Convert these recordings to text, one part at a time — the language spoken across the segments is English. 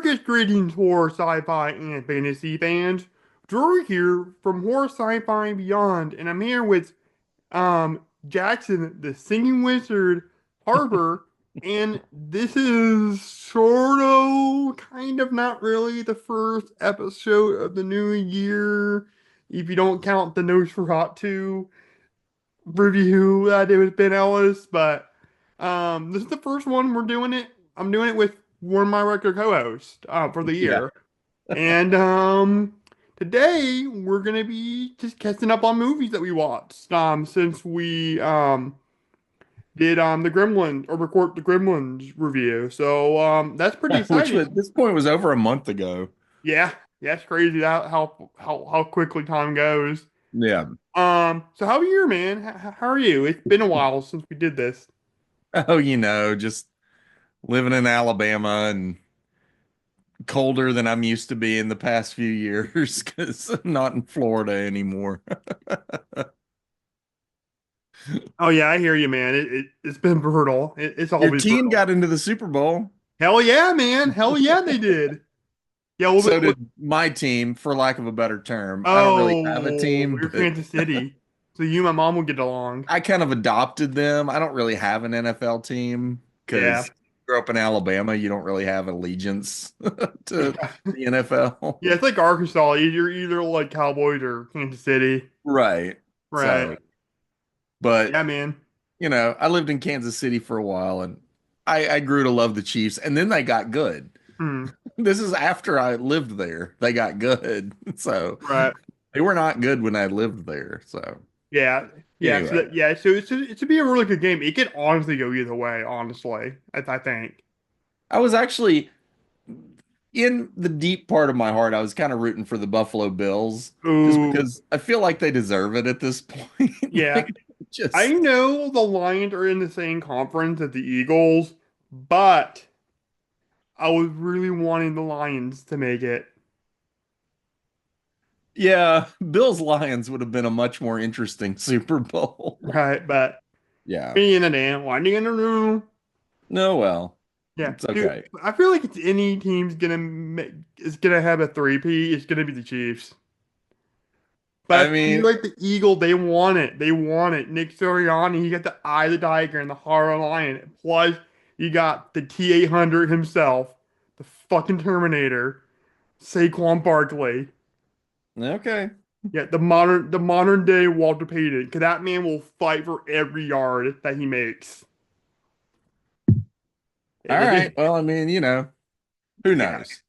Darkest greetings, horror, sci-fi, and fantasy fans. Drew here from Horror, Sci-Fi, and Beyond, and I'm here with Jackson, the singing wizard, Harper, and this is sort of, kind of, not really the first episode of the new year, if you don't count the Nosferatu review that I did with Ben Ellis, but this is the first one we're doing it. I'm doing it with one of my regular co-hosts for the Yeah. year. And today we're gonna be just catching up on movies that we watched since we did the Gremlins or record the Gremlins review. So that's pretty Which at exciting. this point was over a month ago. Yeah, yeah, it's crazy how quickly time goes. Yeah. So how are you, man? How are you? It's been a while since we did this. Oh, just living in Alabama and colder than I'm used to being the past few years because I'm not in Florida anymore. Oh yeah, I hear you, man. It's been brutal. It's Your always team brutal. got into the Super Bowl. Hell yeah, man. Hell yeah, they did. Yeah, So did my team, for lack of a better term. I don't really have a oh, team, you're but Kansas City. So you and my mom will get along. I kind of adopted them. I don't really have an NFL team Yeah. because grew up in Alabama. You don't really have allegiance to Yeah. the NFL. Yeah, it's like Arkansas. You're either like Cowboys or Kansas City. Right. Right. So, but Yeah, man. I lived in Kansas City for a while and I grew to love the Chiefs and then they got good. Hmm. This is after I lived there. They got good. So Right. they were not good when I lived there. So Yeah. Yeah. anyway, So it's to be a really good game. It could honestly go either way, honestly. I think. I was actually in the deep part of my heart, I was kind of rooting for the Buffalo Bills just Ooh. because I feel like they deserve it at this point. Yeah. Like, I just know the Lions are in the same conference as the Eagles, but I was really wanting the Lions to make it. yeah, Bills Lions would have been a much more interesting Super Bowl. Right, but Yeah. being a damn, what are you gonna do? No, well, Yeah, it's dude, okay. I feel like it's any team's gonna make is gonna have a three-peat, it's gonna be the Chiefs. I But I feel mean, like the Eagle, they want it. They want it. Nick Sirianni, he got the eye of the tiger and the heart of the lion. Plus, you got the T-800 himself, the fucking Terminator, Saquon Barkley. okay. Yeah, the modern day Walter Payton, because that man will fight for every yard that he makes. All It is, right. Well, I mean, who yeah, knows?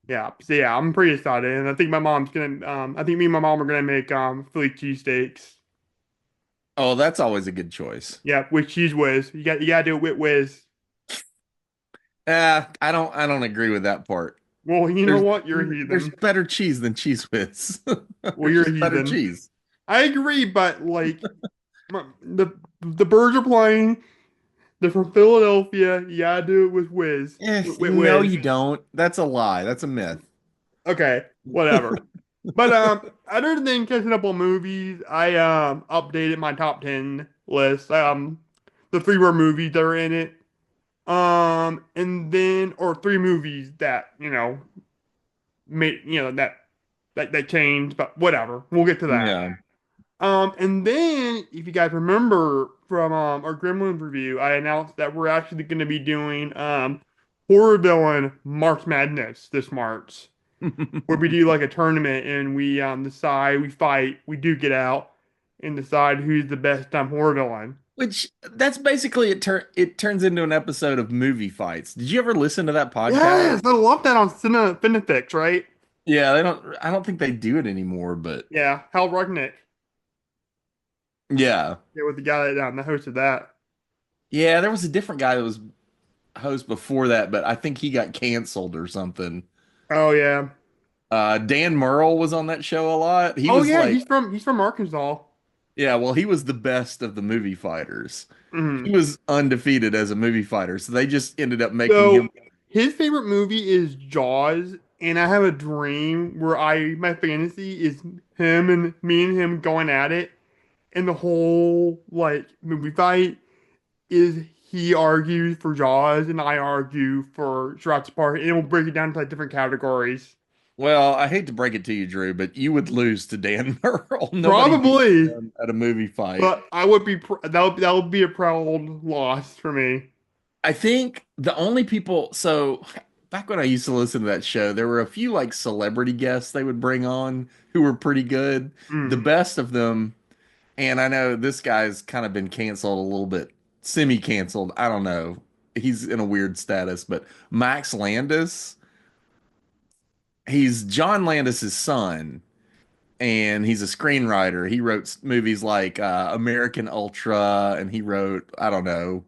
yeah. So yeah, I'm pretty excited, and I think my mom's gonna. I think me and my mom are gonna make Philly cheesesteaks. Oh, that's always a good choice. Yeah, with cheese whiz. You gotta do it with whiz. I don't agree with that part. Well, you know There's what? You're a there's heathen. better cheese than Cheez Whiz. Well, There's you're a just better heathen. cheese. I agree, but like the birds are playing. They're from Philadelphia. You gotta do it with whiz. Yes, With no, whiz. you don't. That's a lie. That's a myth. Okay, whatever. But other than catching up on movies, I updated my top 10 list. The three more movies that are in it. And then or three movies that, made that changed, but whatever. We'll get to that. Yeah. And then if you guys remember from our Gremlins review, I announced that we're actually gonna be doing horror villain March Madness this March, where we do like a tournament and we decide, we fight, we do get out and decide who's the best horror villain. Which that's basically it turns into an episode of movie fights. Did you ever listen to that podcast? Yes, I love that on Cinefix, right? Yeah, I don't think they do it anymore, but Yeah, Hal Rudnick. yeah. Yeah, with the guy that hosted that. Yeah, there was a different guy that was host before that, but I think he got canceled or something. Oh yeah. Dan Murrell was on that show a lot. He Oh was yeah, like, he's from Arkansas. yeah, well, he was the best of the movie fighters. He Hmm. was undefeated as a movie fighter, so they just ended up making him. So his favorite movie is Jaws, and I have a dream where my fantasy is him and me and him going at it, and the whole like movie fight is he argues for Jaws and I argue for Jurassic Park, and we'll break it down into like different categories. Well, I hate to break it to you, Drew, but you would lose to Dan Merle. Nobody beats Probably, him at a movie fight. but I would be that would be a proud loss for me. I think the only people, so back when I used to listen to that show, there were a few like celebrity guests they would bring on who were pretty good. The Mm. best of them, and I know this guy's kind of been canceled a little bit, semi-canceled. I don't know. He's in a weird status, but Max Landis, he's John Landis's son, and he's a screenwriter. He wrote movies like American Ultra, and he wrote, I don't know,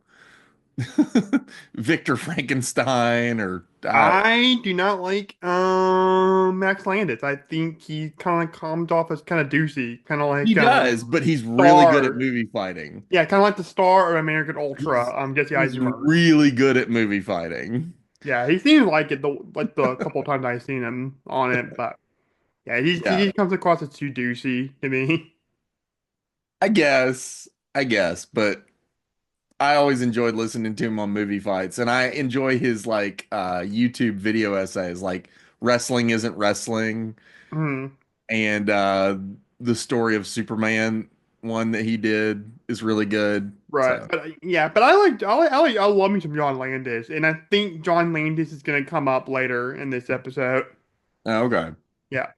Victor Frankenstein, or I do not like Max Landis. I think he kind of comes off as kind of douchey, kind of he like does, but he's really good at Star. movie fighting. Yeah, kind of like the star of American Ultra, He's Jesse he's Eisenberg. really good at movie fighting. Yeah, he seems like it the couple times I've seen him on it, but yeah, he Yeah, just comes across as too douchey to me. I guess, but I always enjoyed listening to him on movie fights, and I enjoy his like YouTube video essays, like Wrestling Isn't Wrestling, Mm, and the story of Superman one that he did is really good. right, So, but yeah, but I love me some John Landis, and I think John Landis is gonna come up later in this episode. okay. Yeah.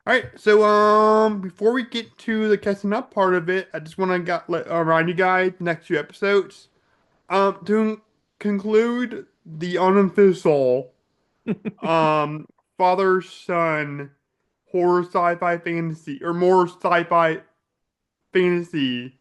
All right, so before we get to the catching up part of it, I just want to remind you guys next few episodes to conclude the unofficial um father son horror sci-fi fantasy or more sci-fi fantasy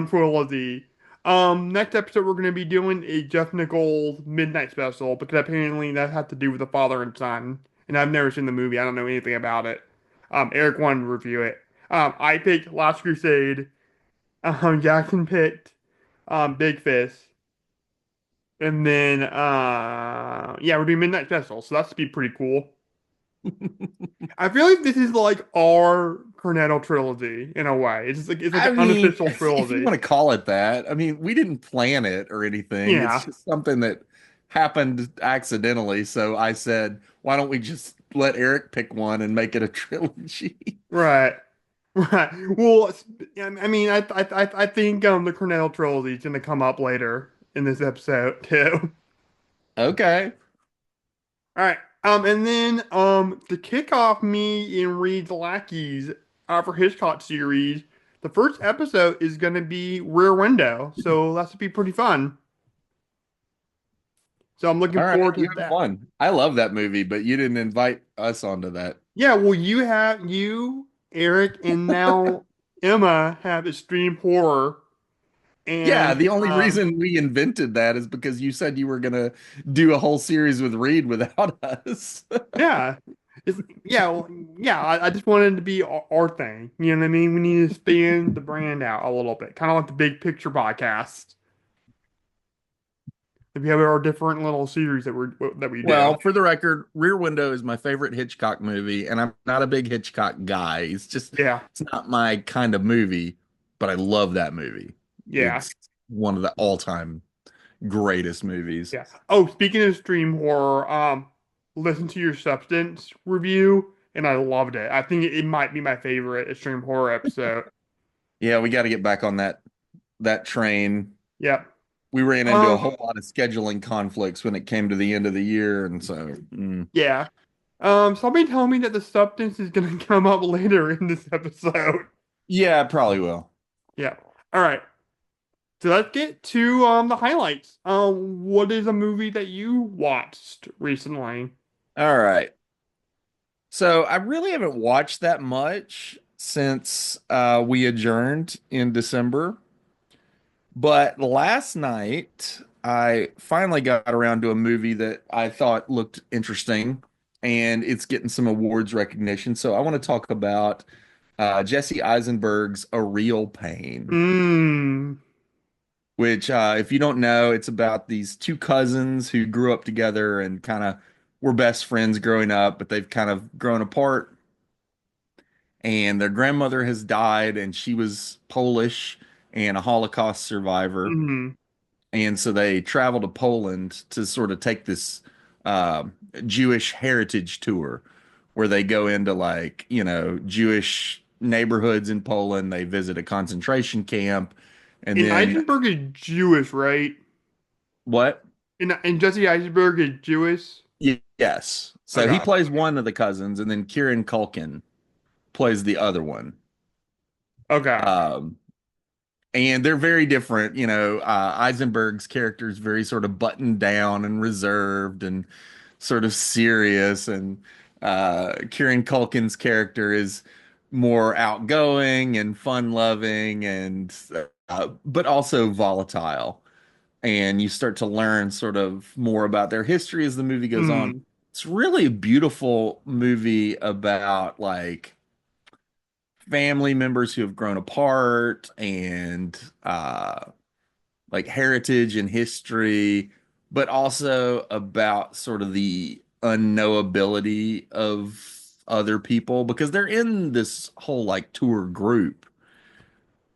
trilogy. Next episode we're gonna be doing a Jeff Nichols midnight special because apparently that had to do with the father and son, and I've never seen the movie. I don't know anything about it. Eric wanted to review it. I picked Last Crusade. Jackson picked Big Fist, and then yeah, we're doing midnight special, so that's be pretty cool. I feel like this is like our Cornetto trilogy in a way. It's like I an mean, unofficial if you trilogy. want to call it that, I mean, we didn't plan it or anything. It's Yeah, just something that happened accidentally. So I said, why don't we just let Eric pick one and make it a trilogy? right, right. Well, I mean, I think the Cornetto trilogy is gonna come up later in this episode too. Okay. All right. And then to kick off me and Reed's Lackeys for Hitchcock series, the first episode is gonna be Rear Window, so that's to be pretty fun. So I'm looking All right. forward to You have that. fun. I love that movie, but you didn't invite us onto that. Yeah, well, you, Eric, and now Emma have extreme horror, Yeah, and the only reason we invented that is because you said you were gonna do a whole series with Reed without us. yeah, yeah, well, yeah. I just wanted it to be our thing. You know what I mean? We need to expand the brand out a little bit, kind of like the Big Picture podcast. If we have our different little series that we do. Well, for the record, Rear Window is my favorite Hitchcock movie, and I'm not a big Hitchcock guy. Yeah, It's not my kind of movie, but I love that movie. yeah, It's one of the all-time greatest movies. yeah. Oh, speaking of extreme horror, listen to your Substance review, and I loved it. I think it might be my favorite extreme horror episode. Yeah, we got to get back on that train. Yep. We ran into a Um, whole lot of scheduling conflicts when it came to the end of the year, and so yeah. Somebody told me that the substance is gonna come up later in this episode. yeah, probably will. Yeah. All right. So let's get to the highlights. What is a movie that you watched recently? All right. So I really haven't watched that much since we adjourned in December. But last night, I finally got around to a movie that I thought looked interesting, and it's getting some awards recognition. So I want to talk about Jesse Eisenberg's A Real Pain, Hmm. which, if you don't know, it's about these two cousins who grew up together and kind of were best friends growing up, but they've kind of grown apart. And their grandmother has died, and she was Polish and a Holocaust survivor. Hmm. And so they travel to Poland to sort of take this uh, Jewish heritage tour where they go into like, Jewish neighborhoods in Poland. They visit a concentration camp. And And then Eisenberg is Jewish, right? what? And Jesse Eisenberg is Jewish. Yes. So he Okay. plays one of the cousins, and then Kieran Culkin plays the other one. Okay. Um, and they're very different. Eisenberg's character is very sort of buttoned down and reserved and sort of serious, and Kieran Culkin's character is more outgoing and fun-loving and but also volatile. And you start to learn sort of more about their history as the movie goes on. Hmm. It's really a beautiful movie about like family members who have grown apart and like heritage and history, but also about sort of the unknowability of other people because they're in this whole like tour group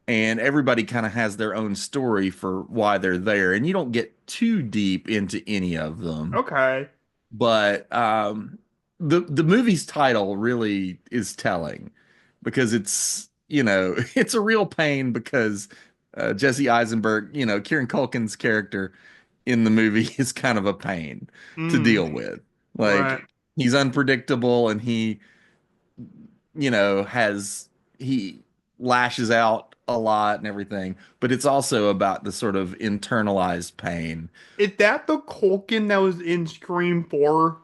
and everybody kind of has their own story for why they're there. And you don't get too deep into any of them. Okay. But the movie's title really is telling because it's a real pain because Jesse Eisenberg, Kieran Culkin's character in the movie is kind of a pain to Hmm. deal with. Like Right. he's unpredictable and he lashes out a lot and everything, but it's also about the sort of internalized pain. Is that the Culkin that was in Scream 4?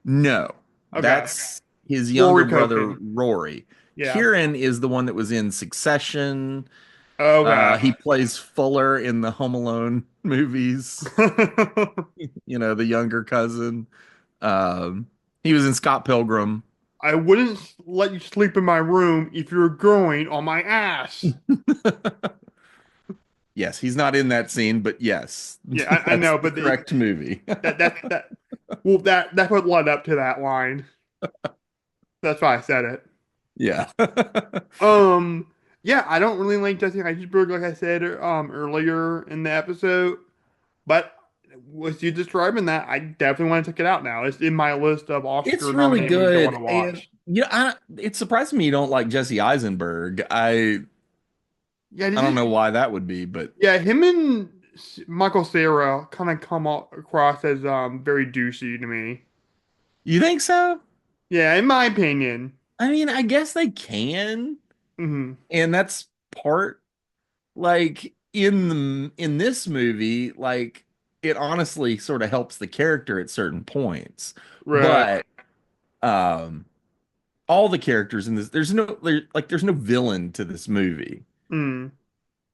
No, Okay. that's his younger Rory brother, Culkin. Rory. Yeah. Kieran is the one that was in Succession. Okay. He plays Fuller in the Home Alone movies, the younger cousin. Um, he was in Scott Pilgrim. I wouldn't let you sleep in my room if you were growing on my ass. Yes, he's not in that scene, but yes, Yeah, I that's know, the but correct movie. that well that would lead up to that line. That's why I said it. Yeah. Um, yeah, I don't really like Jesse Eisenberg, like I said earlier in the episode, but with you describing that, I definitely want to check it out now. It's in my list of It's Oscar really nominated movies I want good. to And watch. it's surprising me you don't like Jesse Eisenberg. Yeah, I don't know why that would be, but yeah, him and Michael Cera kind of across as very douchey to me. you think so? Yeah, in my opinion. I mean, I guess they can, Hmm. and that's part like in this movie, like it honestly sort of helps the character at certain points. Right. But um all the characters in this, there's no villain to this movie. Mm.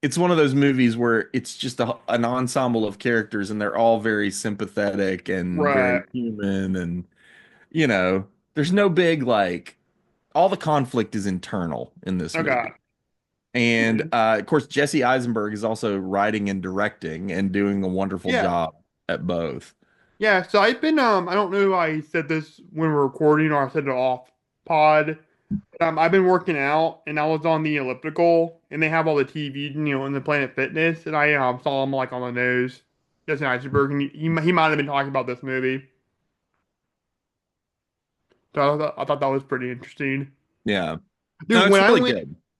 It's one of those movies where it's just an ensemble of characters and they're all very sympathetic and Right. very human and there's no big like all the conflict is internal in this Okay. movie. And of course, Jesse Eisenberg is also writing and directing and doing a wonderful Yeah. job at both. Yeah, so I've been I don't know if I said this when we are recording or I said it off pod. I've been working out and I was on the elliptical and they have all the TV, in the Planet Fitness and I saw him like on the news. Jesse Eisenberg and he might have been talking about this movie. So I thought that was pretty interesting. Yeah. No, Dude, it's really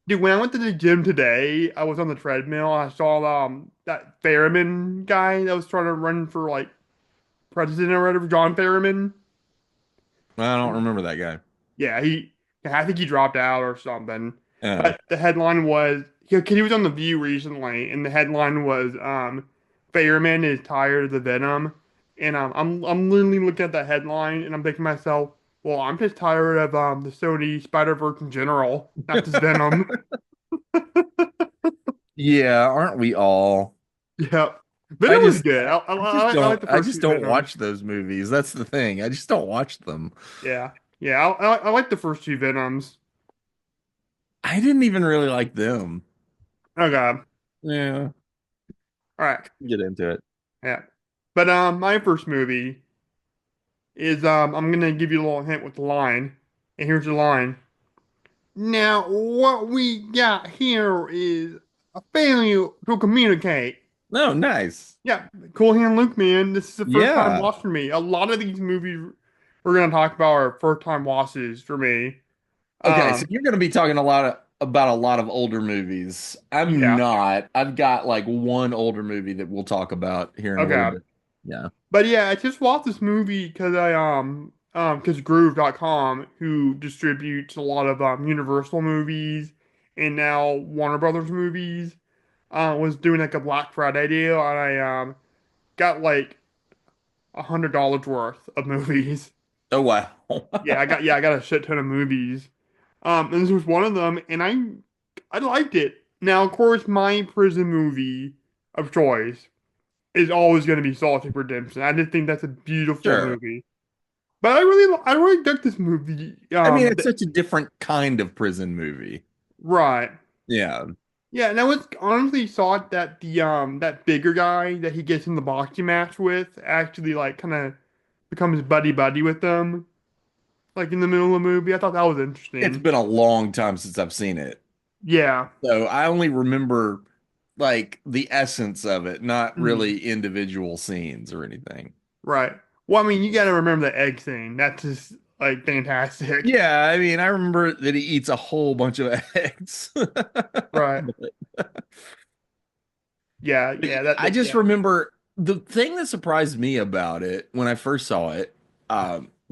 good. when I went to the gym today, I was on the treadmill. I saw that Ferriman guy that was trying to run for like president or whatever, John Ferriman. I don't remember that guy. Yeah, I think he dropped out or something. Yeah. But the headline was, because he was on The View recently, and the headline was, Fairman is tired of the Venom. And I'm literally looking at that headline, and I'm thinking to myself, well, I'm just tired of the Sony Spider-Verse in general, not just Venom. Yeah, aren't we all? Yep. I Venom was just good. I like the I first just two don't Venoms. watch those movies. That's the thing. I just don't watch them. Yeah. Yeah, I like the first two Venoms. I didn't even really like them. Okay. Yeah, All right. get into it. Yeah. But my first movie is I'm gonna give you a little hint with the line, and here's the line. Now what we got here is a failure to communicate. No, nice. Yeah, Cool Hand Luke, man. This is the first time Yeah. watch for me. A lot of these movies we're gonna talk about are first time watches for me. Okay, so Um, you're going to be talking about a lot of older movies. I'm yeah, not. I've got like one older movie that we'll talk about here in a little okay. bit. Yeah. But yeah, I just watched this movie because because Groove.com, who distributes a lot of Universal movies and now Warner Brothers movies, was doing like a Black Friday deal, and I got like $100 worth of movies. Oh wow. I got a shit ton of movies. And this was one of them, and I liked it. Now, of course, my prison movie of choice is always going to be Shawshank Redemption. I just think that's a beautiful Sure. movie. But I really dug this movie. I mean, it's such a different kind of prison movie. Right. Yeah. Yeah, and I was honestly thought that the that bigger guy that he gets in the boxing match with actually like kind of becomes buddy buddy with them, like in the middle of the movie. I thought that was It's interesting. been a long time since I've seen it. Yeah. So I only remember like the essence of it, not Mhm. really individual scenes or anything. Right. Well, I mean, you got to remember the egg scene. That's just like fantastic. Yeah, I mean, I remember that he eats a whole bunch of eggs. Right. Yeah, yeah, I just yeah. remember the thing that surprised me about it when I first saw it,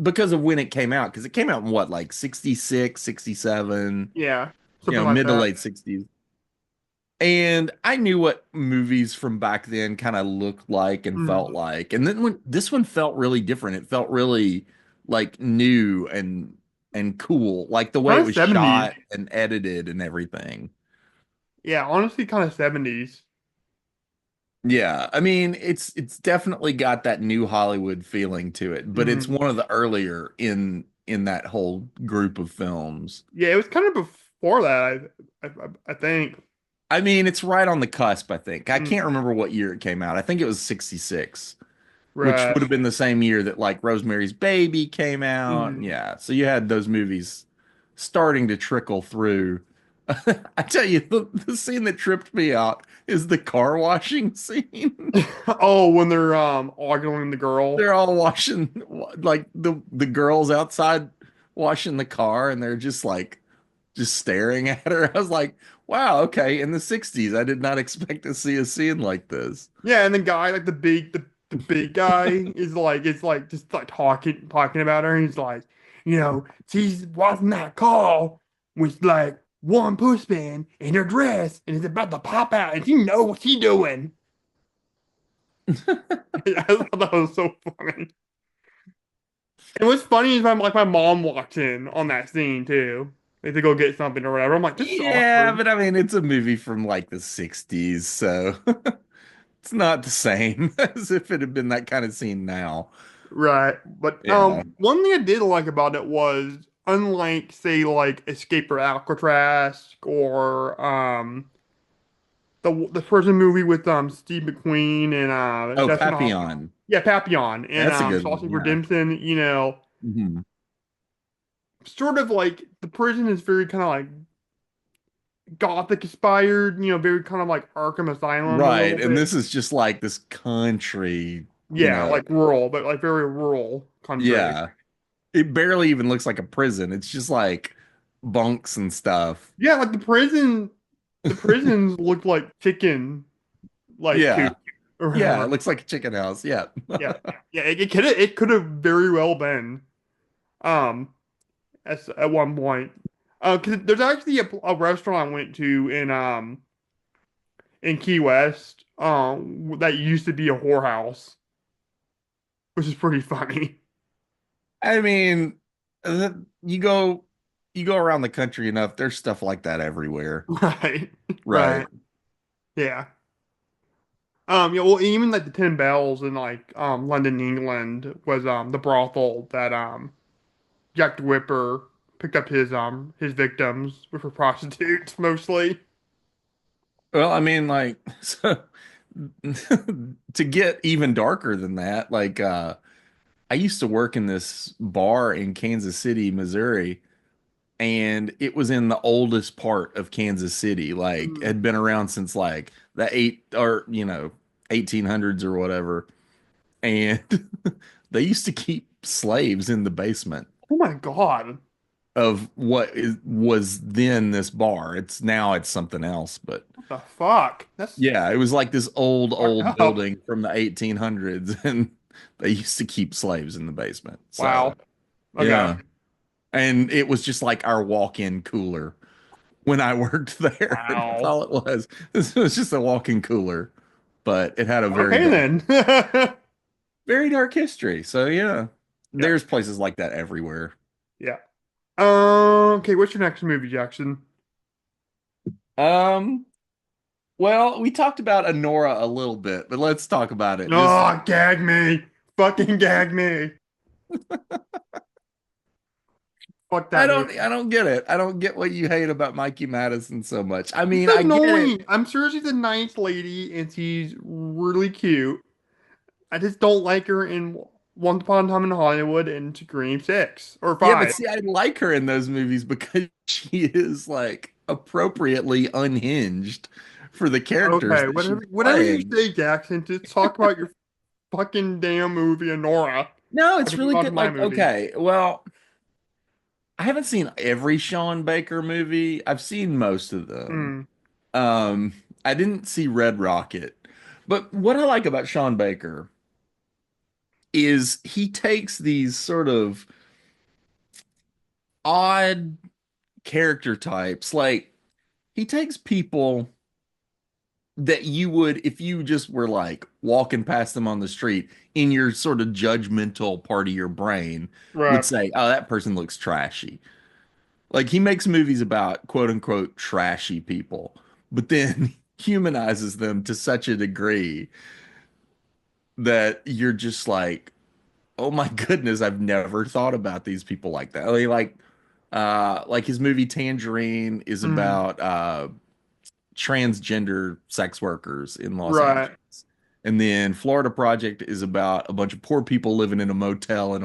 because of when it came out, because it came out in what, like 66, 67, Yeah. Something like mid to that. late 60s. And I knew what movies from back then kind of looked like and felt Mm. like. And then when this one felt really different, it felt really like new and cool, like the way Kind it of was 70s. shot and edited and everything. Yeah, honestly, kind of 70s. Yeah, I mean, it's definitely got that new Hollywood feeling to it, but it's Mm. one of the earlier in that whole group of films. Yeah, it was kind of before that, I think. I mean, it's right on the cusp, I think. I can't Mm. remember what year it came out. I think it was 66, which Right. would have been the same year that like Rosemary's Baby came out. Mm. Yeah, so you had those movies starting to trickle through. I tell you, the scene that tripped me out is the car washing scene. Oh, when they're ogling the girl. They're all washing like the girls outside washing the car and they're just like just staring at her. I was like, wow, okay, in the 60s, I did not expect to see a scene like this. Yeah, and the guy, like the big guy, is like it's like just like talking about her. And he's like, she's watching that call with like one push band in her dress, and it's about to pop out, and you know what she's doing. I thought that was so funny. And what's funny is my mom walks in on that scene too. Like to go get something or whatever. I'm like, this is Yeah, awkward. but I mean, it's a movie from like the 60s, so it's not the same as if it had been that kind of scene now. Right. But Yeah. one thing I did like about it was unlike say like Escape or Alcatraz or the prison movie with Steve McQueen and Oh, Dustin Hoffman. Papillon. Yeah, Papillon and That's a good one. Shawshank Yeah. Redemption, Mhm. sort of like the prison is very kind of like gothic inspired, very kind of like Arkham Asylum a little Right. And bit. this is just like this country, Yeah, like rural, but like very rural country. yeah. It barely even looks like a prison. It's just like bunks and stuff. Yeah, like the prisons look like chicken like coop Yeah. or Yeah, it whatever. looks like a chicken house. Yeah. Yeah, yeah, it could have very well been at one point. 'Cause there's actually a restaurant I went to in Key West that used to be a whorehouse, which is pretty funny. I mean, you go around the country enough, there's stuff like that everywhere. Right, Right. right, yeah. Yeah, well, even like the Ten Bells in like London, England was the brothel that Jack the Whipper picked up his victims, which were prostitutes mostly. Well, I mean, like, so to get even darker than that, like I used to work in this bar in Kansas City, Missouri, and it was in the oldest part of Kansas City, like Mm. had been around since like the eight or 1800s or whatever, and they used to keep slaves in the basement Oh my God. of was then this bar. It's something else, but What the fuck? That's yeah, it was like this fucked old up. building from the 1800s, and they used to keep slaves in the basement. So Wow. Okay. yeah, and it was just like our walk-in cooler when I worked there. That's Wow. all it was. This was just a walk-in cooler, but it had a Okay then. very dark history. So yeah, Yeah. there's places like that everywhere. Yeah. Okay, what's your next movie, Jackson? Um, well, we talked about Honora a little bit, but let's talk about it. Just Oh, gag me. Fucking gag me. Fuck that I movie. don't get it. I don't get what you hate about Mikey Madison so much. I She's mean, I get it. annoying. I'm sure she's a nice lady and she's really cute. I just don't like her in Once Upon a Time in Hollywood and Scream 6 or Yeah, but 5. see, I like her in those movies because she is like appropriately unhinged for the characters Okay, that she's whatever you playing. say, Jackson, just talk about your fucking damn movie, Nora. No, I it's can move really on to good. my Like, movie. okay, well, I haven't seen every Sean Baker movie. I've seen most of them. Hmm. Um, I didn't see Red Rocket. But what I like about Sean Baker is he takes these sort of odd character types. Like he takes people that you would, if you just were like walking past them on the street, in your sort of judgmental part of your brain, would Right. say, "Oh, that person looks trashy." Like he makes movies about quote unquote trashy people, but then humanizes them to such a degree that you're just like, "Oh my goodness, I've never thought about these people like that." Like his movie Tangerine is Hmm. about transgender sex workers in Los Right. Angeles. And then Florida Project is about a bunch of poor people living in a motel in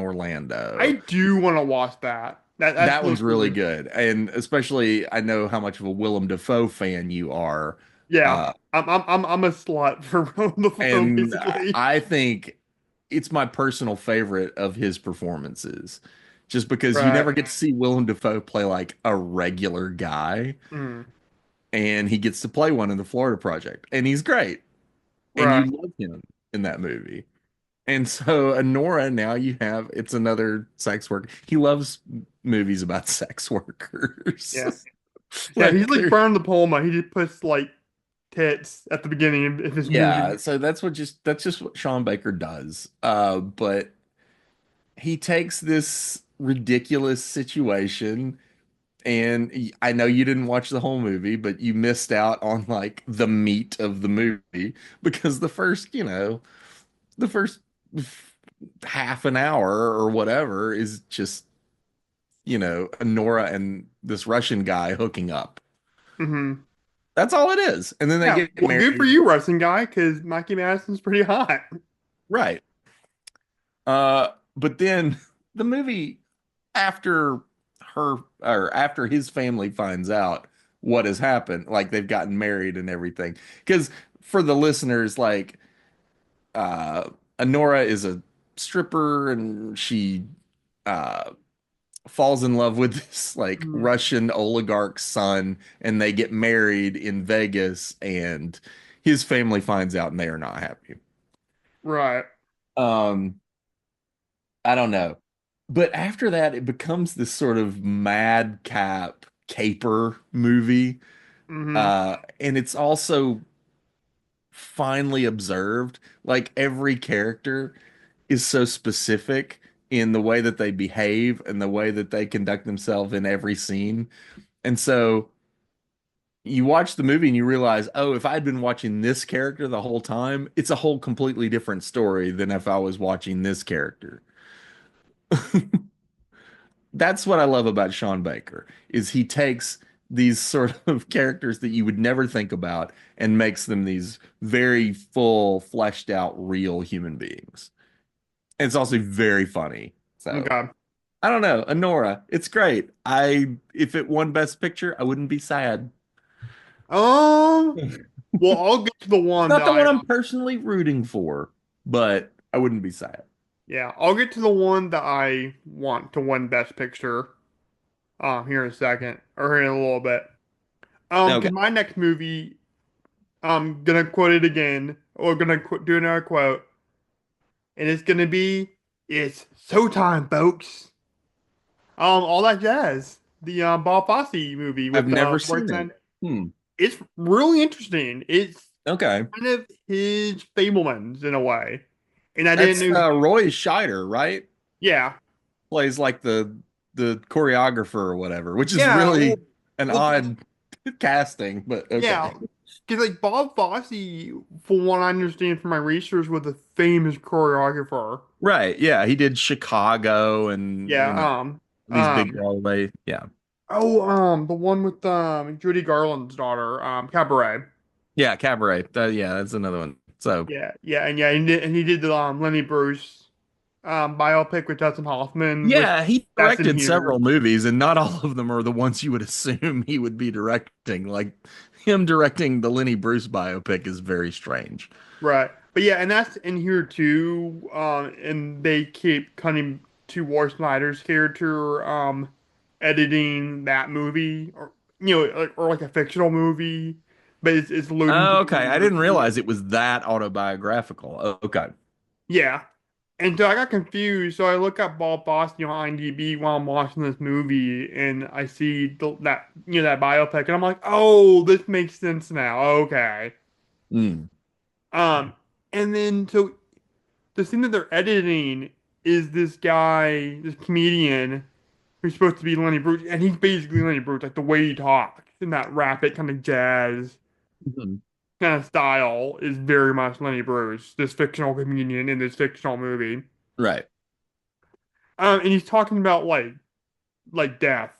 I Orlando. do want to watch that. That That one's looks really really good. And especially, I know how much of a Willem Dafoe fan you are. yeah. Uh, I'm a slut for Willem Dafoe, and basically. I think it's my personal favorite of his performances, just because you Right. never get to see Willem Dafoe play like a regular guy, Mm. and he gets to play one in the Florida Project, and he's great, and you Right. love him in that movie. And so Honora, now you have it's another sex worker. He loves movies about sex workers. Yeah. Yeah, he's Like like there, Brian De Palma. He just puts like tits at the beginning of his yeah. movie. So that's just what Sean Baker does. But he takes this ridiculous situation, and I know you didn't watch the whole movie, but you missed out on like the meat of the movie because the first half an hour or whatever is just Nora and this Russian guy hooking up. Hmm. That's all it is. And then they Yeah, get well, good for married. you, wrestling guy, because Mikey Madison's pretty hot. Right. But then the movie after after his family finds out what has happened, like they've gotten married and everything. Because for the listeners, like Honora is a stripper and she uh falls in love with this like Mhm. Russian oligarch's son, and they get married in Vegas, and his family finds out and they are not happy. Right. Um, I don't know. But after that, it becomes this sort of madcap caper movie. Hmm. And it's also finely observed. Like every character is so specific in the way that they behave and the way that they conduct themselves in every scene. And so you watch the movie and you realize, oh, if I'd been watching this character the whole time, it's a whole completely different story than if I was watching this character. That's what I love about Sean Baker is he takes these sort of characters that you would never think about and makes them these very full, fleshed out, real human beings. And it's also very funny. So Okay. I don't know, Honora, it's great. If it won Best Picture, I wouldn't be sad. Um, Well, I'll get to the It's one not that the I one I'm personally rooting for, but I wouldn't be sad. yeah, I'll get to the one that I want to win Best Picture here in a second or here in a little bit. Okay. Because my next movie, I'm gonna quote it again, or gonna do another quote, and it's gonna be, "It's showtime, folks." All that jazz. The Bob Fosse movie I've with never Roy seen it. Kent. Hmm. It's really interesting. It's Okay. kind of his Fablemans in a way, and I didn't That's know. Roy Scheider, right? Yeah, Plays like the choreographer or whatever, which is yeah. really an Well, odd casting, but yeah. okay. Because like Bob Fosse, from what I understand from my research, was a famous choreographer. Right. Yeah, he did Chicago and Yeah. these big Broadway. Yeah. The one with Judy Garland's daughter, Cabaret. Yeah, Cabaret. Yeah, that's another one. So, Yeah, and he did the Lenny Bruce biopic with Dustin Hoffman, which yeah, he that's in directed here. several movies, and not all of them are the ones you would assume he would be directing. Like him directing the Lenny Bruce biopic is very strange. Right. But yeah, and that's in here too. And they keep cutting to War Snyder's character, editing that movie, or or like a fictional movie, but it's alluding to Oh, the okay. Lenny I Bruce didn't movie. realize it was that autobiographical. Oh, okay. Yeah. And so I got confused. So I look up Bob Fosse on IMDb while I'm watching this movie, and I see that that biopic, and I'm like, oh, this makes sense now. Okay. Mm. Um, and then so the scene that they're editing is this guy, this comedian who's supposed to be Lenny Bruce, and he's basically Lenny Bruce, like the way he talks in that rapid kind of jazz Mhm. kind of style is very much Lenny Bruce, this fictional comedian in this fictional movie. Right. And he's talking about like death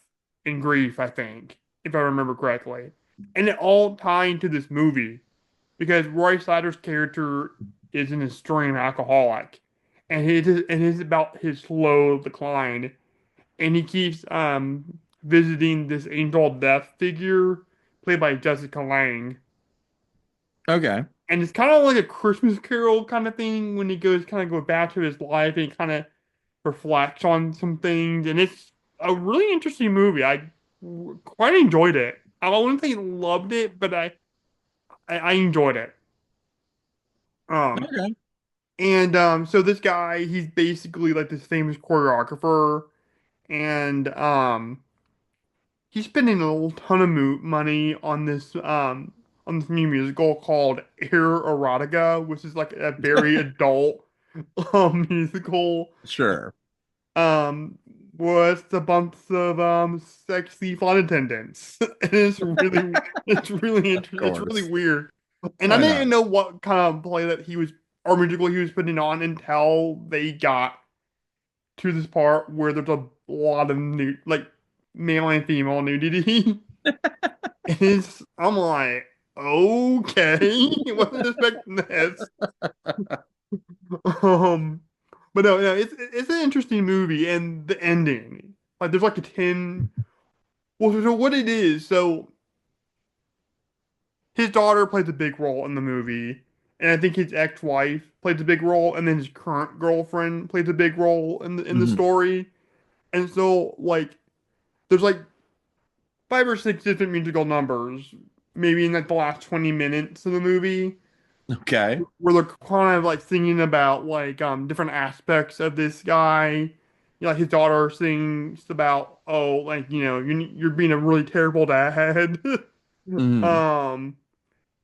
and grief, I think, if I remember correctly. And it all tying to this movie because Roy Slater's character is an extreme alcoholic, and it is about his slow decline, and he keeps visiting this angel of death figure played by Jessica Lange, Okay. and it's kind of like a Christmas Carol kind of thing when he goes back to his life and kind of reflects on some things, and it's a really interesting movie. I quite enjoyed it. I wouldn't say loved it, but I enjoyed it. Um, Okay. and so this guy, he's basically like this famous choreographer, and he's spending a ton of mo money on this new musical called Air Erotica, which is like a very adult musical Sure. um with a bunch of sexy flight attendants. It's really Of interesting. It's really course. weird. And I Why didn't not? know what kind of play that he was or musical he was putting on until they got to this part where there's a lot of nude, like male and female nudity. I'm like, okay, wasn't expecting this. Um, but no, it's an interesting movie, and the ending, like there's like a 10. Well, so what it is, so his daughter plays a big role in the movie, and I think his ex-wife plays a big role, and then his current girlfriend plays a big role in the Mhm. story. And so like there's like 5 or 6 different musical numbers, maybe in like the last 20 minutes of the movie, Okay. where they're kind of like singing about like different aspects of this guy. Like his daughter sings about, oh, like you're being a really terrible dad. Mhm. um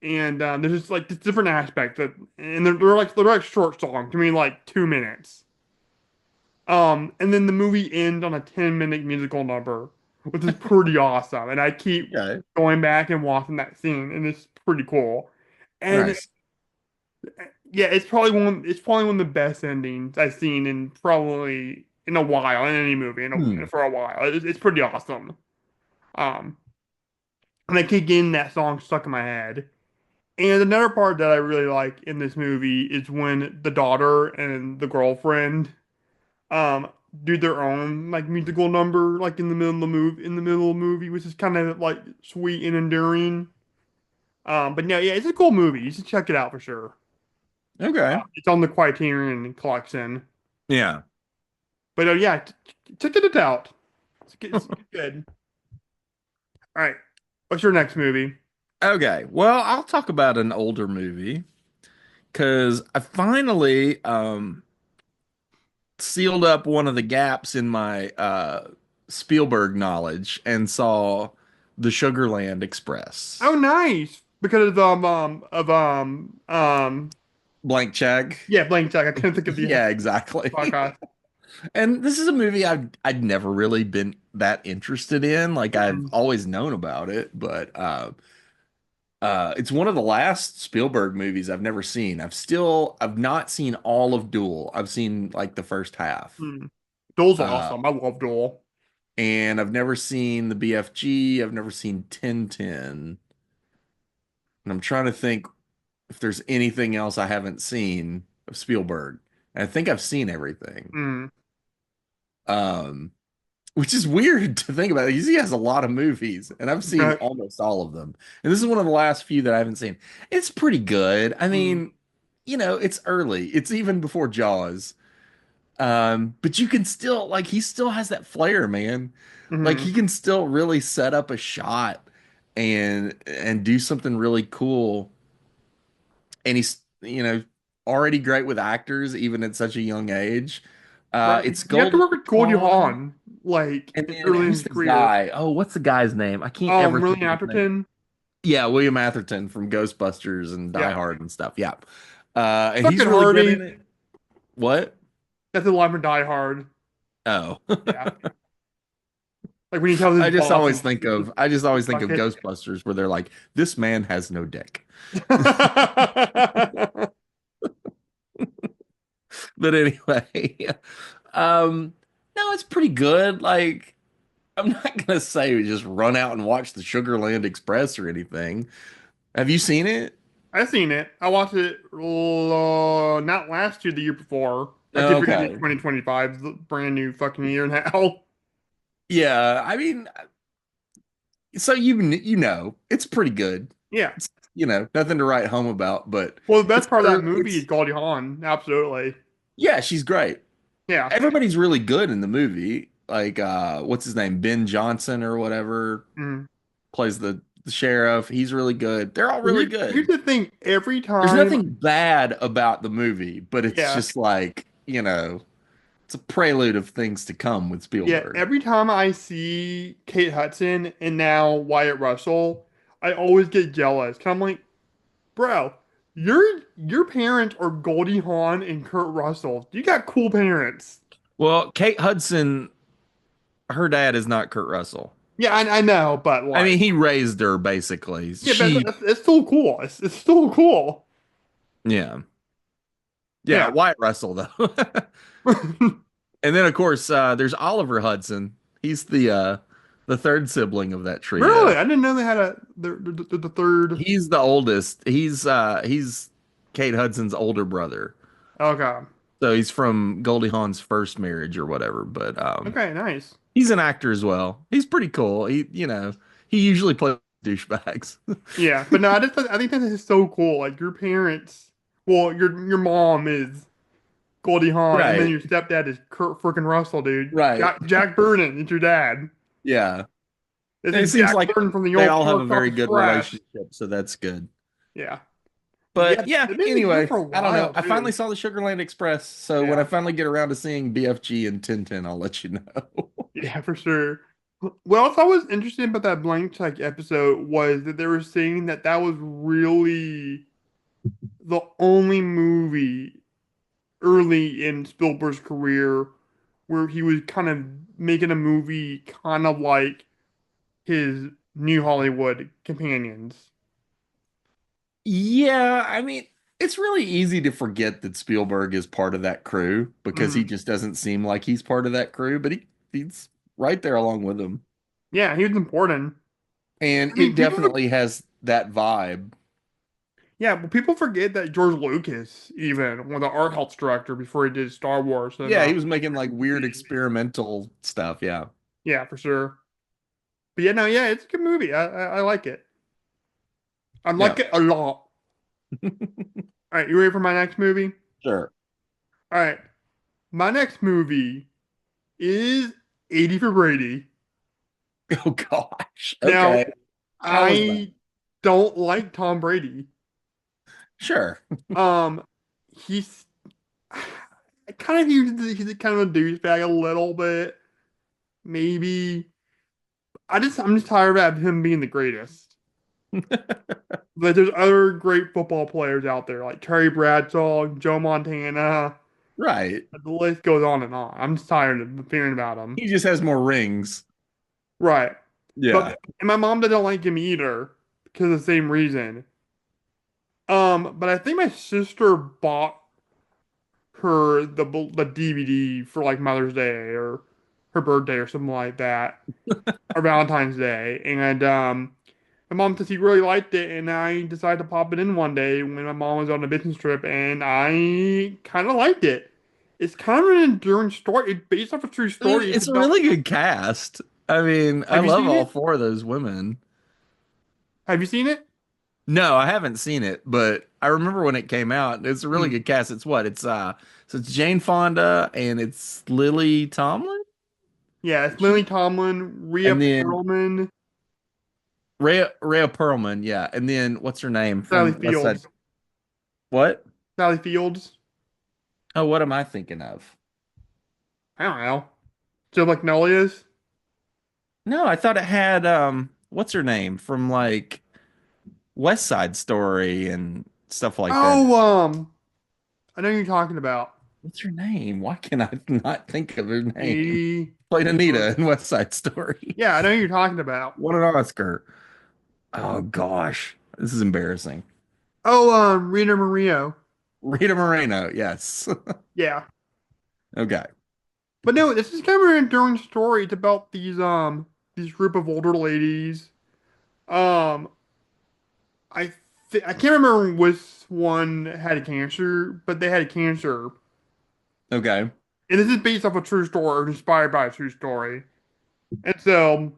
and there's just like this different aspects that, and they're like short songs, I mean like 2 minutes. And then the movie ends on a 10-minute musical number, which is pretty awesome. And I keep Okay. going back and watching that scene, and it's pretty cool. And Nice. yeah, it's probably one of the best endings I've seen in probably in a while in any movie Hmm. for a while. It's pretty awesome. Um, and I keep getting that song stuck in my head. And another part that I really like in this movie is when the daughter and the girlfriend um do their own like musical number like in the middle of the movie, which is kind of like sweet and endearing. But no, yeah, it's a cool movie. You should check it out for sure. Okay. It's on the Criterion collection. Yeah. But yeah, check it out. It's good. All right, what's your next movie? Okay. Well, I'll talk about an older movie because I finally sealed up one of the gaps in my Spielberg knowledge and saw the Sugarland Oh, Express. nice. Because Blank check. yeah, blank check. I couldn't think of the Yeah, exactly. podcast. And this is a movie I'd never really been that interested in. Like I've Mm, always known about it, but it's one of the last Spielberg movies I've never seen. I've not seen all of Duel. I've seen like the first half. mm. Duel's Uh, awesome. I love Duel. and I've never seen the BFG. I've never seen Tintin. And I'm trying to think if there's anything else I haven't seen of Spielberg. And I think I've seen everything. Mm, Um, which is weird to think about. He has a lot of movies, and I've seen but, almost all of them. And this is one of the last few that I haven't seen. It's pretty good. I mm, mean, it's early. It's even before Jaws. But you can still like he still has that flair, man. Like mm, he can still really set up a shot and do something really cool. And he's, already great with actors, even at such a young age. right. It's You have to Goldie work with Goldie Hawn. Hawn, like, And then early in who's his the career. guy? Oh, what's the guy's name? I can't ever think William of his name. Atherton. Yeah, William Atherton from Ghostbusters and Die Yeah. Hard and stuff. Yeah. And he's Fucking really good in Harvey. it. What? That's the line from Die Hard. Oh. Yeah. Like when he tells his boss and I just always think fuck of it. Ghostbusters where they're like, this man has no dick. But anyway, um, no, it's pretty good. Like, I'm not gonna say we just run out and watch the Sugarland Express or anything. Have you seen it? I seen it. I watched it not last year, the year before. I keep forgetting Okay. 2025 is the brand new fucking year now. Yeah, I mean, so it's pretty good. Yeah. It's, nothing to write home about, but Well, the it's best part of that early. movie is It's Goldie Hawn. Absolutely. Yeah, she's great. Yeah. Everybody's really good in the movie. Like what's his name? Ben Johnson or whatever Mm. plays the sheriff. He's really good. They're all Well, really here's good. the thing. Every There's time, nothing bad about the movie, but it's yeah, just like, it's a prelude of things to come with yeah, Spielberg. every time I see Kate Hudson and now Wyatt Russell, I always get jealous. 'Cause I'm like, bro, your parents are Goldie Hawn and Kurt Russell. You got cool parents. Well, Kate Hudson, her dad is not Kurt Russell. Yeah, I know, but I like, mean, he raised her basically. yeah, but it's still cool. It's still cool. Yeah. Yeah, Yeah. Wyatt Russell though. And then of course, there's Oliver Hudson. He's the third sibling of that Really, trio. I didn't know they had the third. He's the oldest. He's Kate Hudson's older brother. Okay. So he's from Goldie Hawn's first marriage or whatever, but Okay, nice. he's an actor as well. He's pretty cool. He usually plays douchebags. Yeah, but no, I think that is so cool. Like your parents, well, your mom is Goldie Hawn, and then Right. your stepdad is Kurt frickin' Russell, dude. Right. Jack Burton is your dad. Yeah. This And it is seems Jack like Burton from the they old all have a Park very Topper good Express. relationship, so that's good. Yeah, but yeah, But yeah, they've been together anyway, for a I don't know. while I finally too. saw the Sugarland Express, so when I Yeah, finally get around to seeing BFG and Tintin, I'll let you know. yeah, for sure. What else I was interested about that blank check episode was that they were saying that that was really the only movie early in Spielberg's career where he was kind of making a movie kind of like his New Hollywood companions. Yeah, I mean, it's really easy to forget that Spielberg is part of that crew because he Mm. just doesn't seem like he's part of that crew, but he's right there along with them. Yeah, he was important. And I it mean, definitely has that vibe. yeah, but people forget that George Lucas even was the art house director before he did Star Wars and Yeah, he was making like weird experimental stuff. Yeah. yeah, for sure. But yeah, no, yeah, it's a good movie. I like it. I Yeah. like it a lot. All right, you ready for my next movie? Sure. All right, my next movie is 80 for Brady. Oh gosh. Now, Okay. How was that? I don't like Tom Brady. Sure. Um, he's I kind of he's a kind of a douchebag a little bit, maybe. I'm just tired of him being the greatest. But there's other great football players out there like Terry Bradshaw, Joe Montana. Right. The list goes on and on. I'm just tired of hearing about him. He just has more rings. Right. Yeah. But and my mom doesn't like him either because of the same reason. But I think my sister bought her the DVD for like Mother's Day or her birthday or something like that, or Valentine's Day, and my mom said she really liked it, and I decided to pop it in one day when my mom was on a business trip, and I kind of liked it. It's kind of an enduring story. It's based off a true I mean, story. It's it's a about. really good cast. I mean, I Have you love seen all it? four of those women. Have you seen it? No, I haven't seen it, but I remember when it came out. It's a really Hmm. good cast. It's what? So it's Jane Fonda and it's Lily Tomlin? Yeah, it's Lily She Tomlin, Rhea and then Perlman, Rhea Perlman, yeah. And then what's her name Sally from West Side? Fields. What? Sally Fields. Oh, what am I thinking of? I don't know. Joe Magnolia's. No, I thought it had what's her name from like West Side Story and stuff like that. Oh, I know who you're talking about. What's her name? Why can I not think of her name? 80 Played for. Anita in West Side Story. Yeah, I know who you're talking about. Won an Oscar. Oh gosh, this is embarrassing. Oh, Rita Mario. Rita Moreno, yes. Yeah. Okay. But no, this is kind of an enduring story. It's about these group of older ladies. Um, I can't remember which one had cancer, but they had cancer. Okay. And this is based off a true story, or inspired by a true story. And so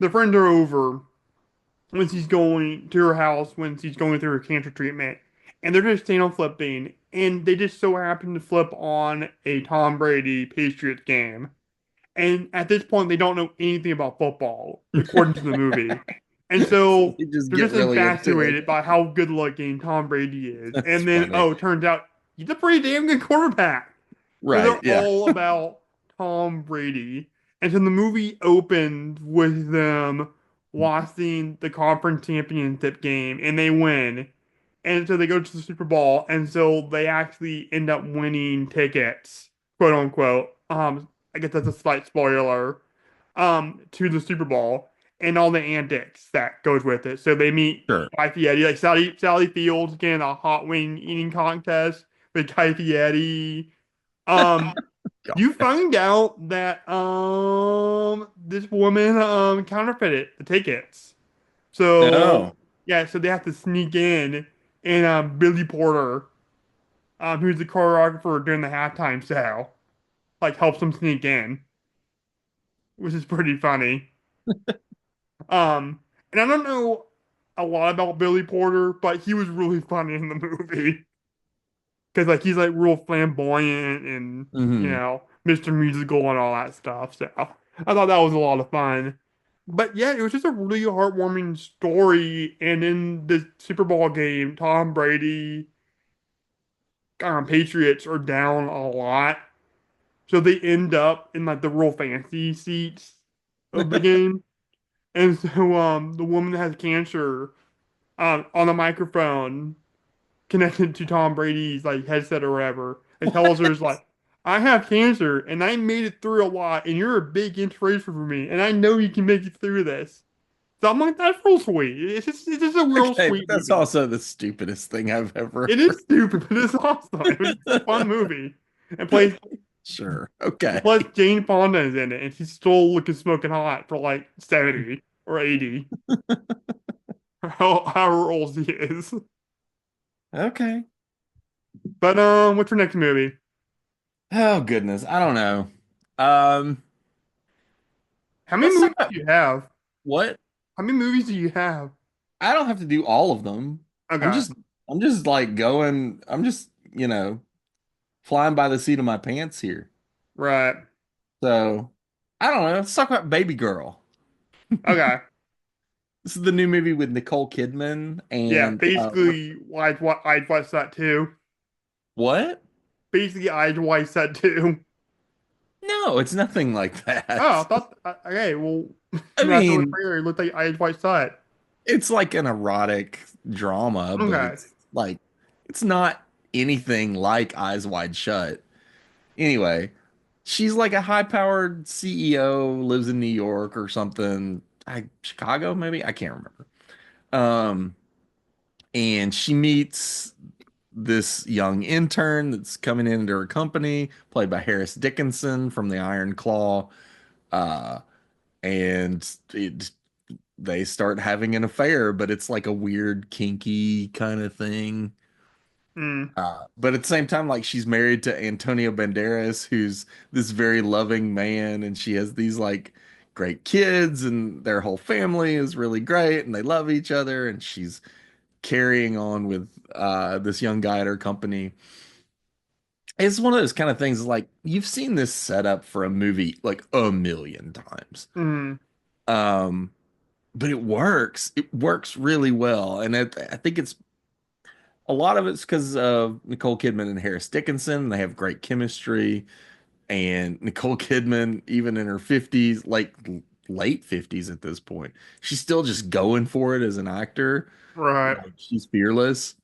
the friends are over when she's going to her house when she's going through her cancer treatment, and they're just channel flipping, and they just so happen to flip on a Tom Brady Patriots game. And at this point, they don't know anything about football, according to the movie. And So so they just they're get just really into it. infatuated by how good looking Tom Brady is. That's And then, funny. oh, it turns out he's a pretty damn good quarterback. So Right. they're Yeah. all about Tom Brady. And so the movie opened with them watching the conference championship game, and they win. And so they go to the Super Bowl, and so they actually end up winning tickets, quote unquote. I guess that's a slight spoiler. To the Super Bowl and all the antics that goes with it. So they meet Sure. Guy Fieri, like Sally Fields getting a hot wing eating contest with Guy Fieri. Um, you God. find out that this woman counterfeited the tickets. So No. yeah, so they have to sneak in, and Billy Porter, who's the choreographer during the halftime show, like helps them sneak in, which is pretty funny. Um, and I don't know a lot about Billy Porter, but he was really funny in the movie because like he's like real flamboyant and Hmm. Mr. Musical and all that stuff. So I thought that was a lot of fun. But yeah, it was just a really heartwarming story. And in the Super Bowl game, Tom Brady, Patriots are down a lot, so they end up in like the real fancy seats of the game. And so the woman that has cancer on the microphone connected to Tom Brady's like headset or whatever, and tells her is like, I have cancer and I made it through a lot, and you're a big inspiration for me, and I know you can make it through this. So I'm like, that's real sweet. It's just a real Okay, but sweet that's movie. also the stupidest thing I've ever It is stupid, but it's awesome. It was just a fun movie. And heard. Sure. Okay. plus Jane Fonda is in it, and she's still looking smoking hot for like 70 or 80, however old she is. Okay. But what's your next movie? Oh goodness. I don't know. Um, How many let's talk movies about do you have? what? How many movies do you have? I don't have to do all of them. I'm Okay. just I'm just like going, I'm just, flying by the seat of my pants here. Right. So, I don't know. Let's talk about Baby Girl. Okay. This is the new movie with Nicole Kidman Yeah. and Basically, I'd watch that too. what? Basically, I'd watch that too. No, it's nothing like Oh, I that. thought. Okay. Well, I after the mean, trailer, it looked like I'd watch that. it's like an erotic drama, but Okay. it's not anything like Eyes Wide Shut. Anyway, she's like a high-powered CEO, lives in New York or something. Chicago, maybe? I can't remember. Um, and she meets this young intern that's coming into her company, played by Harris Dickinson from The Iron Claw. Uh, and they start having an affair, but it's like a weird, kinky kind of thing. Hmm. But at the same time, like she's married to Antonio Banderas, who's this very loving man, and she has these like great kids, and their whole family is really great, and they love each other, and she's carrying on with this young guy at her company. It's one of those kind of things like you've seen this setup for a movie like a million times. Hmm. Um, but it works. It works really well, and I think it's a lot of it's because of Nicole Kidman and Harris Dickinson. They have great chemistry, and Nicole Kidman, even in her 50s, like late 50s at this point, she's still just going for it as an actor. Right. Like she's fearless.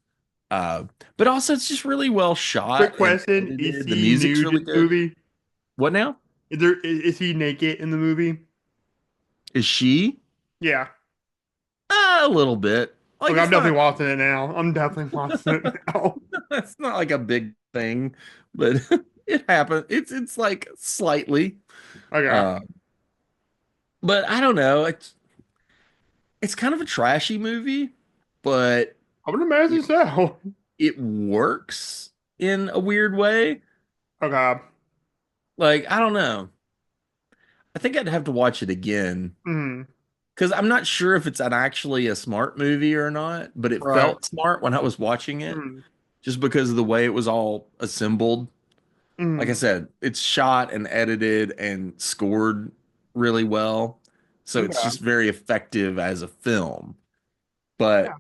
Uh, but also it's just really well Quick shot and question: is edited. The he music's nude really in the good. movie? What now? Is he naked in the movie? Is she? Yeah. A little bit. Like Okay, I'm it's not definitely watching it now. I'm definitely watching it now. it's not like a big thing, but it happened. It's like slightly. Okay. Uh, but I don't know. It's kind of a trashy movie, but I would imagine it so. it works in a weird way. Okay. Like, I don't know. I think I'd have to watch it again Hmm. because I'm not sure if it's actually a smart movie or not, but it Right. felt smart when I was watching it Hmm. just because of the way it was all assembled. Like I Hmm. said, it's shot and edited and scored really well. So it's Okay. just very effective as a film, Yeah. but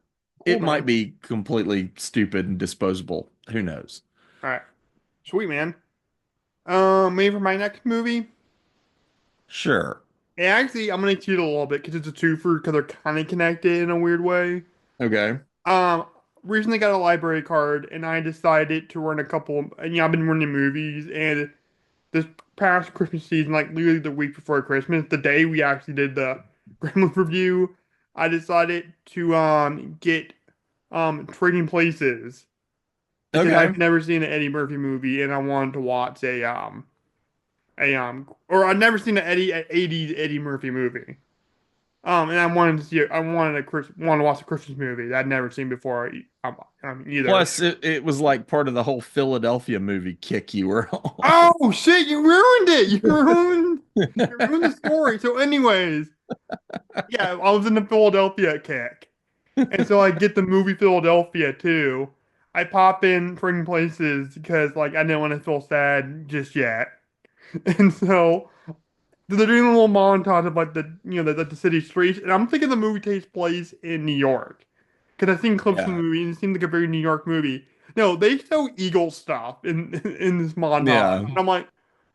Cool, it might man. be completely stupid and disposable. Who knows? All right. Sweet, man. Maybe for my next movie. Sure. And actually, I'm gonna cheat a little bit because it's a twofer because they're kind of connected in a weird way. Okay. Um, Recently got a library card and I decided to run a couple. And I've been running movies and this past Christmas season, like literally the week before Christmas, the day we actually did the Gremlins review, I decided to get Trading Places because Okay. I've never seen an Eddie Murphy movie and I wanted to watch or I'd never seen an 80s Eddie Murphy movie. And I wanted to see I wanted wanted to watch a Christmas movie that I'd never seen before either. Plus, it was like part of the whole Philadelphia movie kick you were on. Oh shit, you ruined it. You ruined the story. So anyways, yeah, I was in the Philadelphia kick. And so I get the movie Philadelphia too. I pop in Trading Places because like I didn't want to feel sad just yet. And so they're doing a little montage of like the city streets, and I'm thinking the movie takes place in New York because I've seen clips from Yeah. the movie and it seems like a very New York movie. No, they show Eagle stuff in in this montage, Yeah. and I'm like,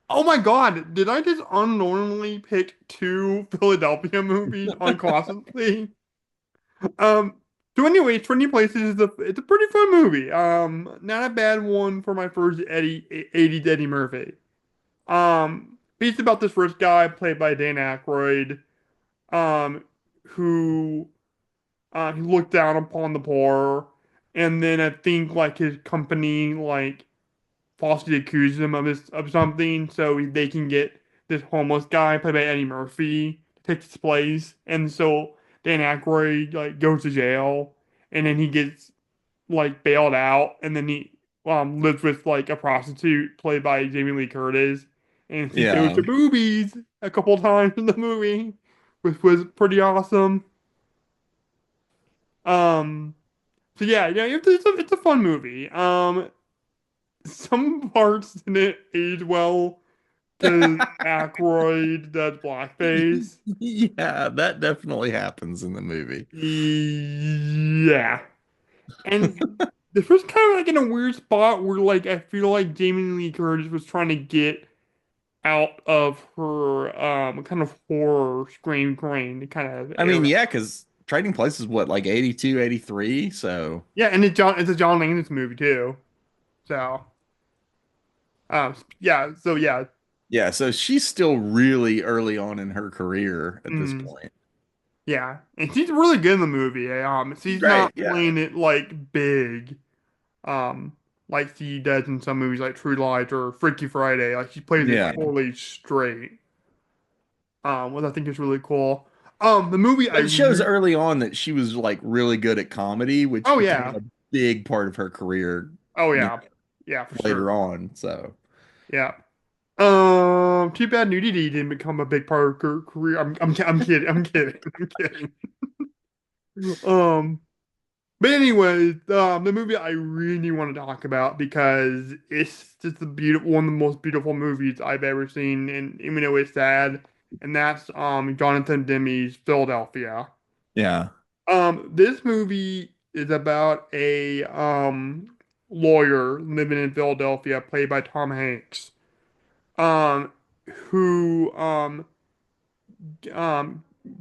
oh my God, did I just unknowingly pick two Philadelphia movies unconsciously? Um, so anyway, 20 Places is it's a pretty fun movie. Not a bad one for my first 80s Eddie Murphy. It's about this rich guy played by Dan Aykroyd, um, who he looked down upon the poor, and then I think like his company like falsely accused him of something, so they can get this homeless guy played by Eddie Murphy to take his place, and so Dan Aykroyd like goes to jail, and then he gets like bailed out, and then he lives with like a prostitute played by Jamie Lee Curtis, and he shows Yeah. her boobies a couple times in the movie, which was pretty awesome. Um, so yeah, it's a fun movie. Some parts in it age well because Aykroyd does blackface. Yeah, that definitely happens in the movie. Yeah. And this was kind of like in a weird spot where like I feel like Jamie Lee Curtis was trying to get out of her kind of horror scream queen kind of I mean, era. yeah, because Trading Places, what, like 82, 83? So, Yeah, and it's a John Landis movie too. So yeah. yeah, so she's still really early on in her career at this Mm, point. yeah. And she's really good in the movie. She's She's not great. Yeah. playing it like big, um, like she does in some movies like True Lies or Freaky Friday. Like she plays it Yeah. totally straight. What I think is really cool. The movie I It shows re early on that she was like really good at comedy, which oh became yeah. a big part of her career, Oh you yeah. know, Yeah, for later sure. on. So, Yeah. Too bad nudity didn't become a big part of her career. I'm kidding. I'm kidding. I'm kidding. Um, but anyway, the movie I really want to talk about because it's just a beautiful, one of the most beautiful movies I've ever seen, and even though it's sad, and that's Jonathan Demme's Philadelphia. yeah. This movie is about a lawyer living in Philadelphia, played by Tom Hanks, um, who um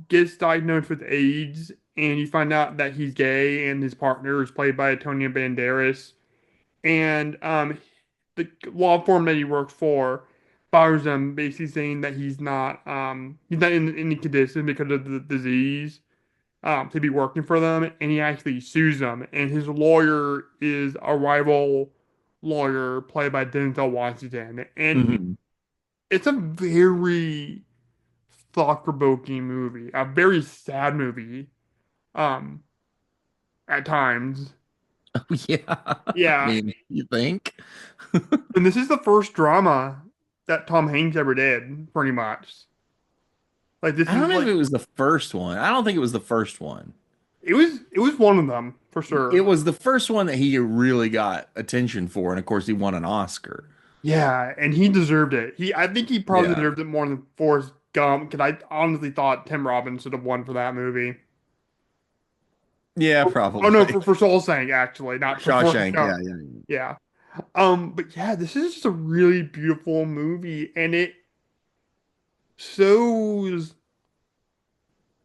gets diagnosed with AIDS, and you find out that he's gay, and his partner is played by Antonio Banderas, and the law firm that he works for fires him, basically saying that he's not in any condition because of the disease to be working for them, and he actually sues them, and his lawyer is a rival lawyer played by Denzel Washington, and Hmm. it's a very thought-provoking movie, a very sad movie, um, at times. Yeah. I Yeah, mean, you think? and this is the first drama that Tom Hanks ever did, pretty much. Like this I is don't know if like it was the first one. I don't think it was the first one. it was one of them for It sure. was the first one that he really got attention for, and of course, he won an Oscar. Yeah, and he deserved it. I think he probably Yeah. deserved it more than Forrest Gump, because I honestly thought Tim Robbins should have won for that movie. Yeah, Oh no, probably. for Soul Sang actually, not for Forrest Shawshank. Gump. Yeah, yeah. Yeah. But yeah, this is just a really beautiful movie, and shows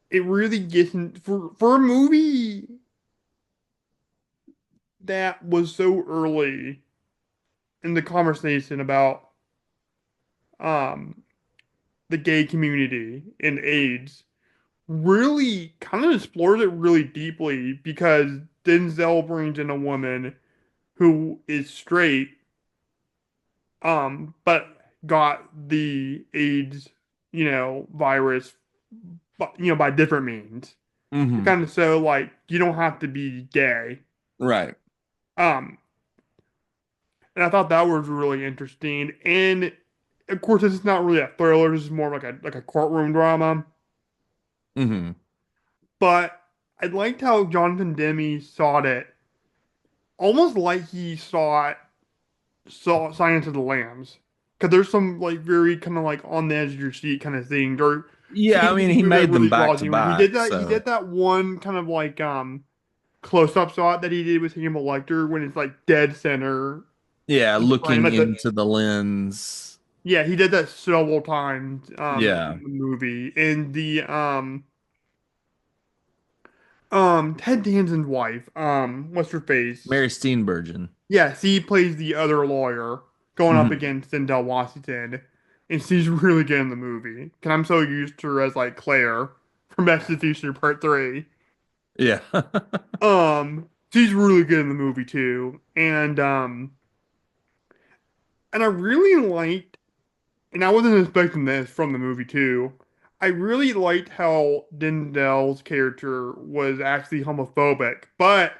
it really gets in, for a movie that was so early in the conversation about um the gay community and AIDS. Really kind of explores it really deeply because Denzel brings in a woman who is straight, but got the AIDS, virus, but by different means. To Hmm. kind of show like you don't have to be gay. Right. Um, and I thought that was really interesting. And of course, this is not really a thriller. This is more like a courtroom drama. Hmm. But I liked how Jonathan Demme saw it almost like he saw Silence of the Lambs. Because there's some like very kind of like on the edge of your seat kind of thing. Or Yeah, scenes I in mean, the he movie that made them really back draws to you in. back. He So, did that one kind of like close up shot that he did with Hannibal Lecter when it's like dead center yeah, in the frame looking at the into the lens. yeah, he did that several times Yeah. in the movie. And the Ted Danson's wife, what's her face? Mary Steenburgen. Yes, he plays the other lawyer going up Hmm. against Denzel Washington, and she's really good in the movie. Cause I'm so used to her as like Claire from Back to the Future Part 3. Yeah. She's really good in the movie too, and I really liked, and I wasn't expecting this from the movie too. I really liked how Denzel's character was actually homophobic, but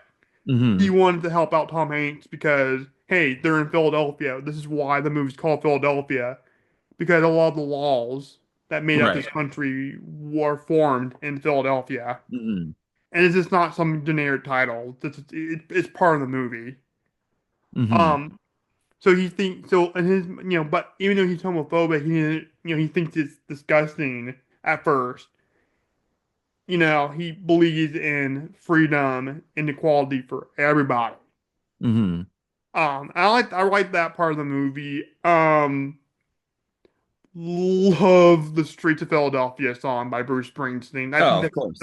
he Hmm. wanted to help out Tom Hanks because, hey, they're in Philadelphia. This is why the movie's called Philadelphia, because a lot of the laws that made up Right. this country were formed in Philadelphia. Hmm. and it's just not some generic title. It's part of the movie. Hmm. Um, so he thinks so, and his but even though he's homophobic, he thinks it's disgusting at first. He believes in freedom and equality for everybody. Hmm. I like that part of the movie. Love the Streets of Philadelphia song by Bruce Springsteen. I Oh, think of that's, course.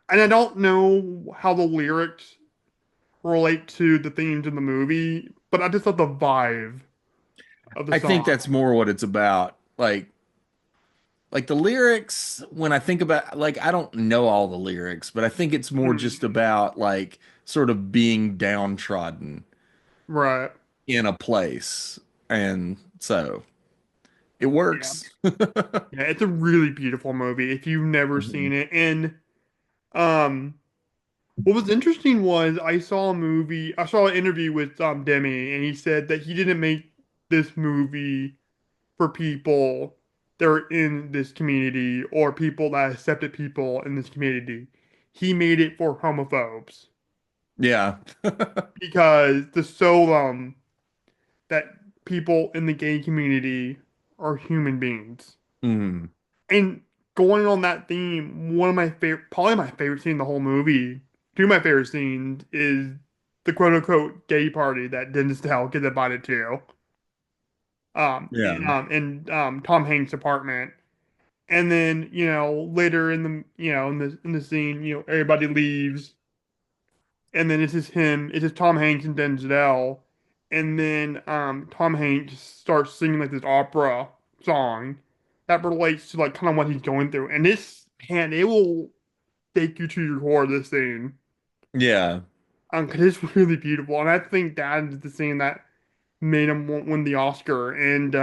and I don't know how the lyrics relate to the themes in the movie, but I just love the vibe of the I think song. that's more what it's about. Like the lyrics, when I think about like I don't know all the lyrics, but I think it's more Mm, just about like sort of being downtrodden right. in a place. And so it Yeah. works. Yeah, it's a really beautiful movie if you've never Mhm. seen it. And um what was interesting was I saw an interview with Demi, and he said that he didn't make this movie for people that are in this community or people that accepted people in this community. He made it for homophobes Yeah. because the solemn that people in the gay community are human beings. Mhm. And going on that theme, one of my favorite, probably my favorite scene in the whole movie, two of my favorite scenes is the quote unquote gay party that Denzel gets invited to, Yeah. in Tom Hanks' apartment. And then, later in the scene, everybody leaves, and then it's just Tom Hanks and Denzel, and then Tom Hanks starts singing like this opera song that relates to like kind of what he's going through, and this man, it will take you to your core. This scene, Yeah. 'cause it's really beautiful, and I think that is the scene that made him win the Oscar, and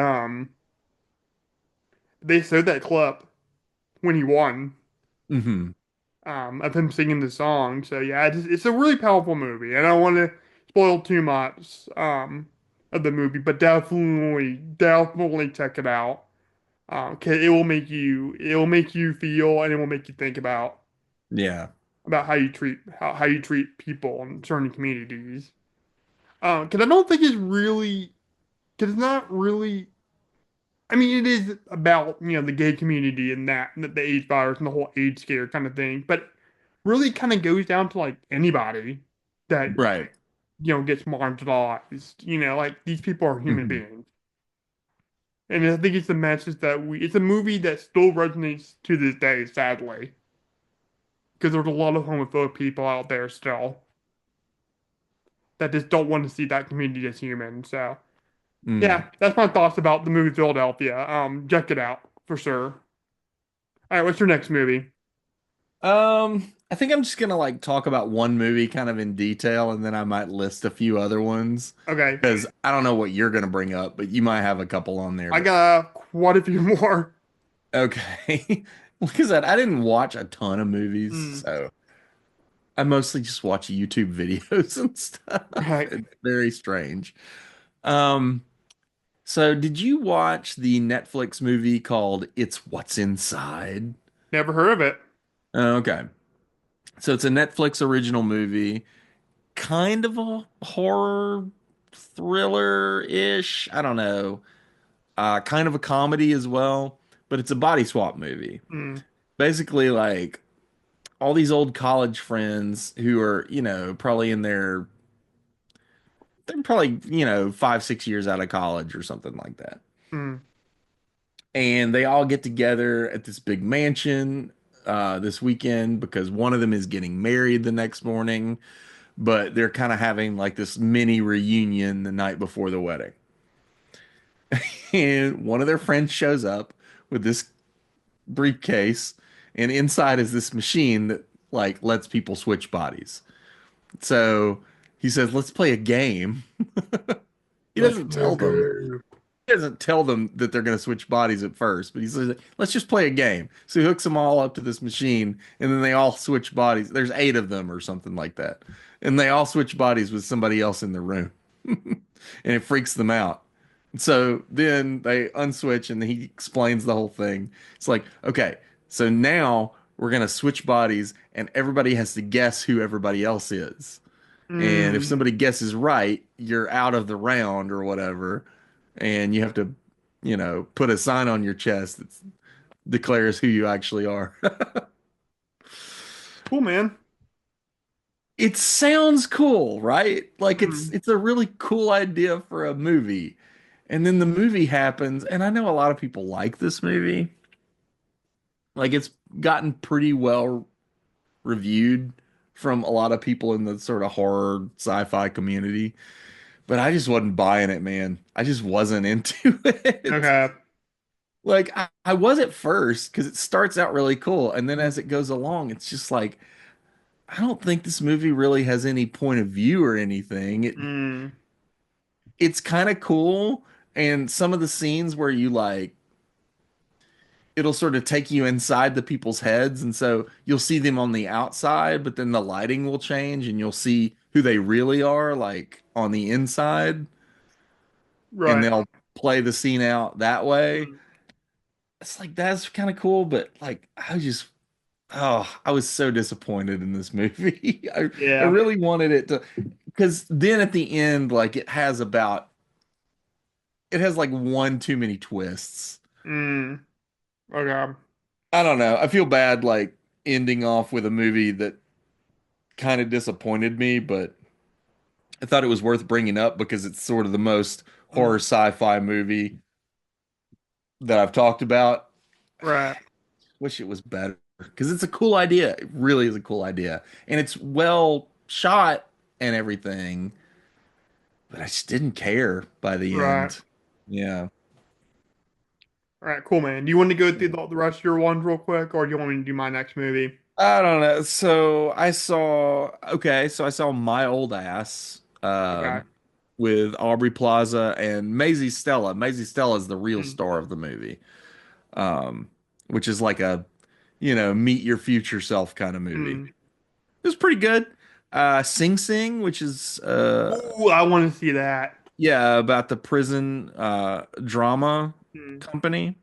they showed that clip when he won. Hmm. Of him singing the song. So yeah, it's a really powerful movie. I don't want to spoil too much of the movie, but definitely check it out. 'Cause it will make you feel, and it will make you think Yeah. about how you treat people in certain communities. Because I don't think it's really because it's not really. I mean, it is about the gay community and the AIDS virus and the whole AIDS scare kind of thing, but really kind of goes down to like anybody that Right. gets marginalized. Like these people are human Hmm. beings, and I think it's the message that we. It's a movie that still resonates to this day, sadly, because there's a lot of homophobic people out there still that just don't want to see that community as human. So Mm. yeah, that's my thoughts about the movie Philadelphia. Check it out for sure. All right, what's your next movie? I think I'm just gonna like talk about one movie kind of in detail, and then I might list a few other ones Okay, because I don't know what you're gonna bring up, but you might have a couple on there. I But got quite a few more. okay, like I said, I didn't watch a ton of movies, Mm, so I mostly just watch YouTube videos and stuff. right, It's very strange. Um, so did you watch the Netflix movie called It's What's Inside? never heard of it. Okay. So it's a Netflix original movie, kind of a horror thriller-ish. I don't know. Kind of a comedy as well, but it's a body swap movie. Mm, Basically, like all these old college friends who are, probably they're probably, 5, 6 years out of college or something like that. mm, And they all get together at this big mansion this weekend because one of them is getting married the next morning, but they're kind of having like this mini reunion the night before the wedding. And one of their friends shows up with this briefcase, and inside is this machine that like lets people switch bodies. So he says, "Let's play a game." He let's doesn't play a tell them game. He doesn't tell them that they're going to switch bodies at first, but he says, let's just play a game. So he hooks them all up to this machine, and then they all switch bodies. There's 8 of them or something like that. And they all switch bodies with somebody else in the room. And it freaks them out. So then they unswitch, and he explains the whole thing. It's like, okay, so now we're gonna switch bodies, and everybody has to guess who everybody else is. And if Mm. somebody guesses right, you're out of the round or whatever, and you have to, put a sign on your chest that declares who you actually are. Cool, man. It sounds cool, right? Like it's Mm. it's a really cool idea for a movie. And then the movie happens, and I know a lot of people like this movie. Like it's gotten pretty well reviewed from a lot of people in the sort of horror sci-fi community, but I just wasn't buying it, man. I just wasn't into it. Okay. Like I was at first because it starts out really cool, and then Mm. as it goes along, it's just like I don't think this movie really has any point of view or anything. Mm. It's kind of cool, and some of the scenes where you like it'll sort of take you inside the people's heads, and so you'll see them on the outside, but then the lighting will change and you'll see who they really are like on the inside, and Right. they'll play the scene out that way. Mm. It's like that's kind of cool, but like I was so disappointed in this movie. I Yeah. really wanted it to, because then at the end, like it has like one too many twists. Mm. Okay. I don't know. I feel bad like ending off with a movie that kind of disappointed me, but I thought it was worth bringing up because it's sort of the most horror Mm. sci-fi movie that I've talked about. Right. Wish it was better because it's a cool idea. It really is a cool idea. And it's well shot and everything, but I just didn't care by the Right. end. Yeah. All right. Cool, man. Do you want to go through the rest of your ones real quick, or do you want me to do my next movie? I don't know. So I saw My Old Ass Okay. with Aubrey Plaza and Maisie Stella. Maisie Stella is the real Mm. star of the movie. Um, which is like a, meet your future self kind of movie. Mm. It was pretty good. Sing Sing, which is Ooh, I want to see that. yeah, about the prison drama Mm. company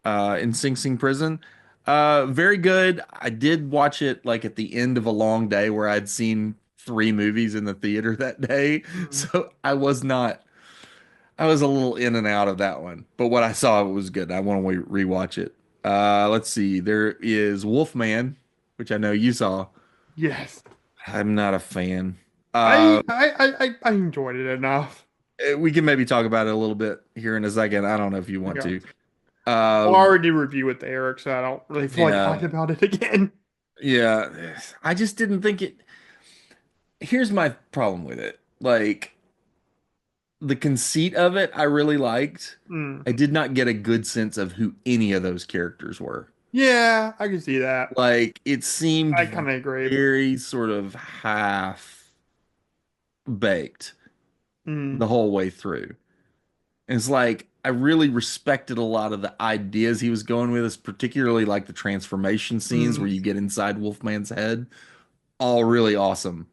in Sing Sing prison. Very good. I did watch it like at the end of a long day where I'd seen three movies in the theater that day. Mm. So I was a little in and out of that one. But what I saw was good. I want to rewatch it. Let's see. There is Wolfman, which I know you saw. Yes. I'm not a fan. Uh, I enjoyed it enough. we can maybe talk about it a little bit here in a second. I don't know if you want Okay. to. I Uh, already reviewed with Eric, so I don't really feel like yeah, talking about it again. yeah. I just didn't think it. Here's my problem with it. Like the conceit of it, I really liked. Mm. I did not get a good sense of who any of those characters were. Yeah, I can see that. Like it seemed I kind of agree. very sort of half baked Mm. the whole way through. And it's like I really respected a lot of the ideas he was going with us, particularly like the transformation scenes where Mm. you get inside Wolfman's head. All really awesome.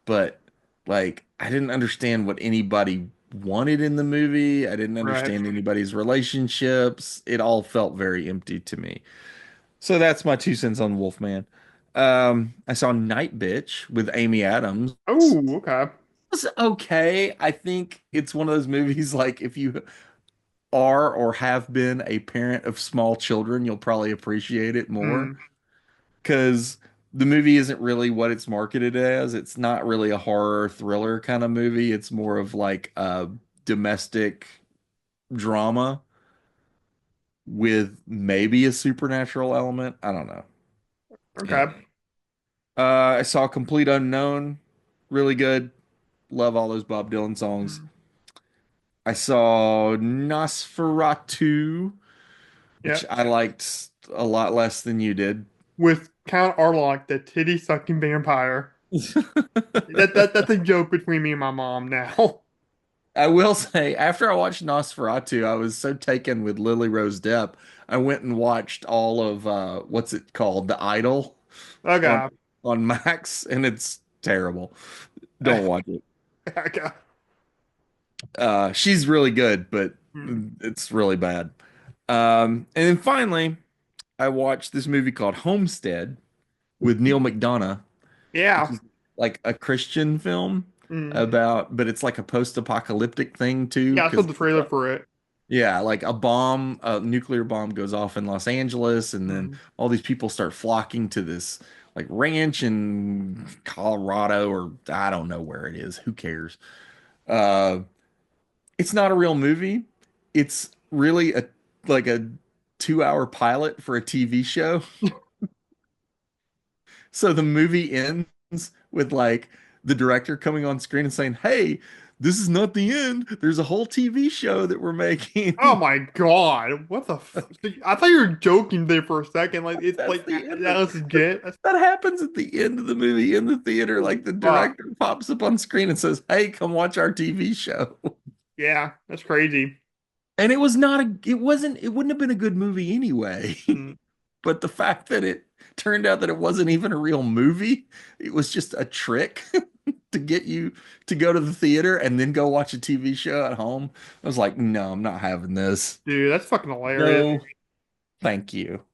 But like I didn't understand what anybody wanted in the movie. I didn't Right. understand anybody's relationships. It all felt very empty to me. So that's my 2 cents on Wolfman. I saw Night Bitch with Amy Adams. Oh, okay. It's okay. I think it's one of those movies like if you are or have been a parent of small children, you'll probably appreciate it more Mm. because the movie isn't really what it's marketed as. It's not really a horror thriller kind of movie. It's more of like a domestic drama with maybe a supernatural element. I don't know. Okay. Anyway. I saw Complete Unknown, really good. Love all those Bob Dylan songs. Mm. I saw Nosferatu, Yeah. which I liked a lot less than you did. With Count Orlok, the titty sucking vampire. That's a joke between me and my mom now. I will say, after I watched Nosferatu, I was so taken with Lily Rose Depp. I went and watched all of what's it called, The Idol on Okay. Max, and it's terrible. Don't watch it. Okay. She's really good, but Mm. it's really bad. And then finally. I watched this movie called Homestead with Neil McDonough, which Yeah. is like a Christian film Mm. about, but it's like a post-apocalyptic thing too, Yeah, I saw because the trailer for it. yeah, like a nuclear bomb goes off in Los Angeles, and then Mm. all these people start flocking to this like ranch in Colorado, or I don't know where it is. Who cares? Uh, it's not a real movie. It's really a like a 2 hour pilot for a TV show. So the movie ends with like the director coming on screen and saying, "Hey, this is not the end. There's a whole TV show that we're Oh making." my God. What the f I thought you were joking there for a second. Like it's That's like the end that of was legit. That's that happens at the end of the movie in the theater. holy Like the fuck. director pops up on screen and says, "Hey, come watch our TV show." Yeah, that's crazy. And it was not a, it wasn't, it wouldn't have been a good movie anyway. Mm. But the fact that it turned out that it wasn't even a real movie, it was just a trick to get you to go to the theater and then go watch a TV show at home. I was like, no, I'm not having this. Dude, that's fucking hilarious. No, thank you.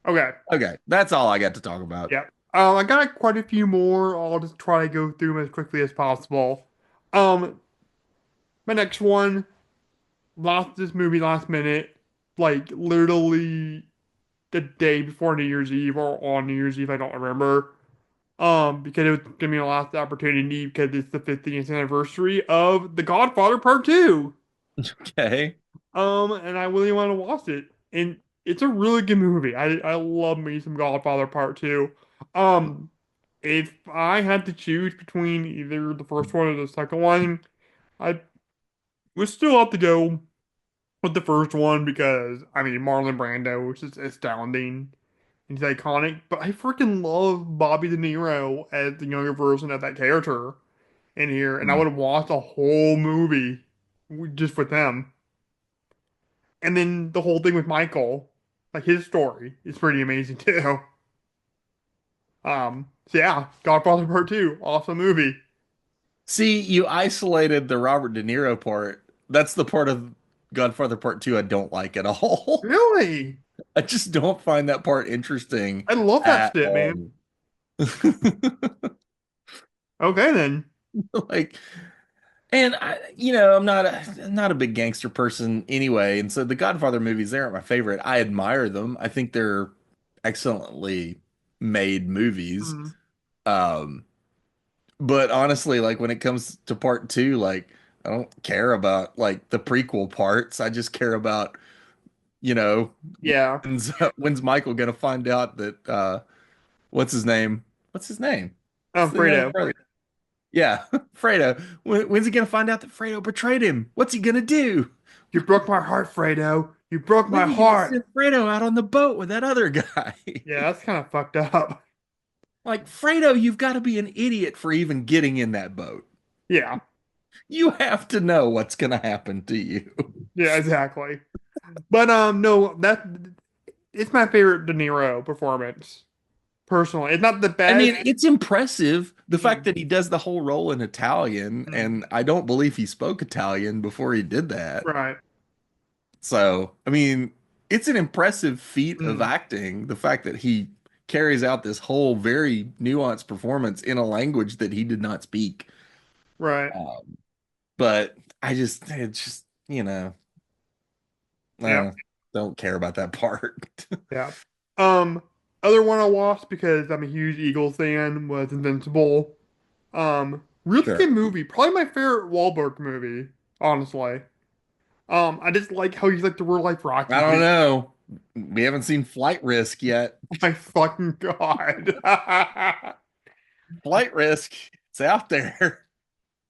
Okay. Okay, that's all I got to talk about. Yeah. I got quite a few more. I'll just try to go through them as quickly as possible. Um, my next one, lost this movie last minute, like literally the day before New Year's Eve or on New Year's Eve, I don't remember. Because it was gonna be my last opportunity because it's the 50th anniversary of The Godfather Part 2. Okay. And I really want to watch it. And it's a really good movie. I love me some Godfather Part 2. Um, if I had to choose between either the first one or the second one, I would still have to go with the first one because I mean Marlon Brando is just astounding. He's iconic, but I freaking love Bobby De Niro as the younger version of that character in here, and I Hmm. would have watched a whole movie just with them. And then the whole thing with Michael, like his story, is pretty amazing too. So yeah, Godfather Part 2, awesome movie. See, you isolated the Robert De Niro part. That's the part of Godfather Part 2 I don't like at all. Really? I just don't find that part interesting I love that at shit, man. all. Okay then. Like, and I'm not a big gangster person anyway, and so the Godfather movies, they aren't my favorite. I admire them. I think they're excellently made movies. Mm, Um, but honestly, like when it comes to part two, like I don't care about like the prequel parts. I just care about, you know, yeah. when's Michael gonna find out that what's his name? What's his name? It's the young Fredo. brother. Yeah, Fredo. When's he gonna find out that Fredo betrayed him? What's he gonna do? You broke my heart, Fredo. You broke When's my he gonna heart. send Fredo out on the boat with that other guy? Yeah, that's kind of fucked up. Like, Fredo, you've got to be an idiot for even getting in that boat. Yeah. You have to know what's gonna happen to you. Yeah, exactly. But no, that it's my favorite De Niro performance. Personally. It's not the I best. mean, it's impressive the fact Mm, that he does the whole role in Italian, mm, and I don't believe he spoke Italian before he did that. right. So, I mean, it's an impressive feat of Mm, acting, the fact that he carries out this whole very nuanced performance in a language that he did not speak. right. Um, but it's just, Yeah. uh, don't care about that part. Yeah. Um, other one I watched because I'm a huge Eagles fan was Invincible. Really Sure. good movie. Probably my favorite Wahlberg movie, honestly. I just like how he's like the real life I Rocky. don't know. We haven't seen Flight Risk yet. My fucking God. Flight Risk, it's out there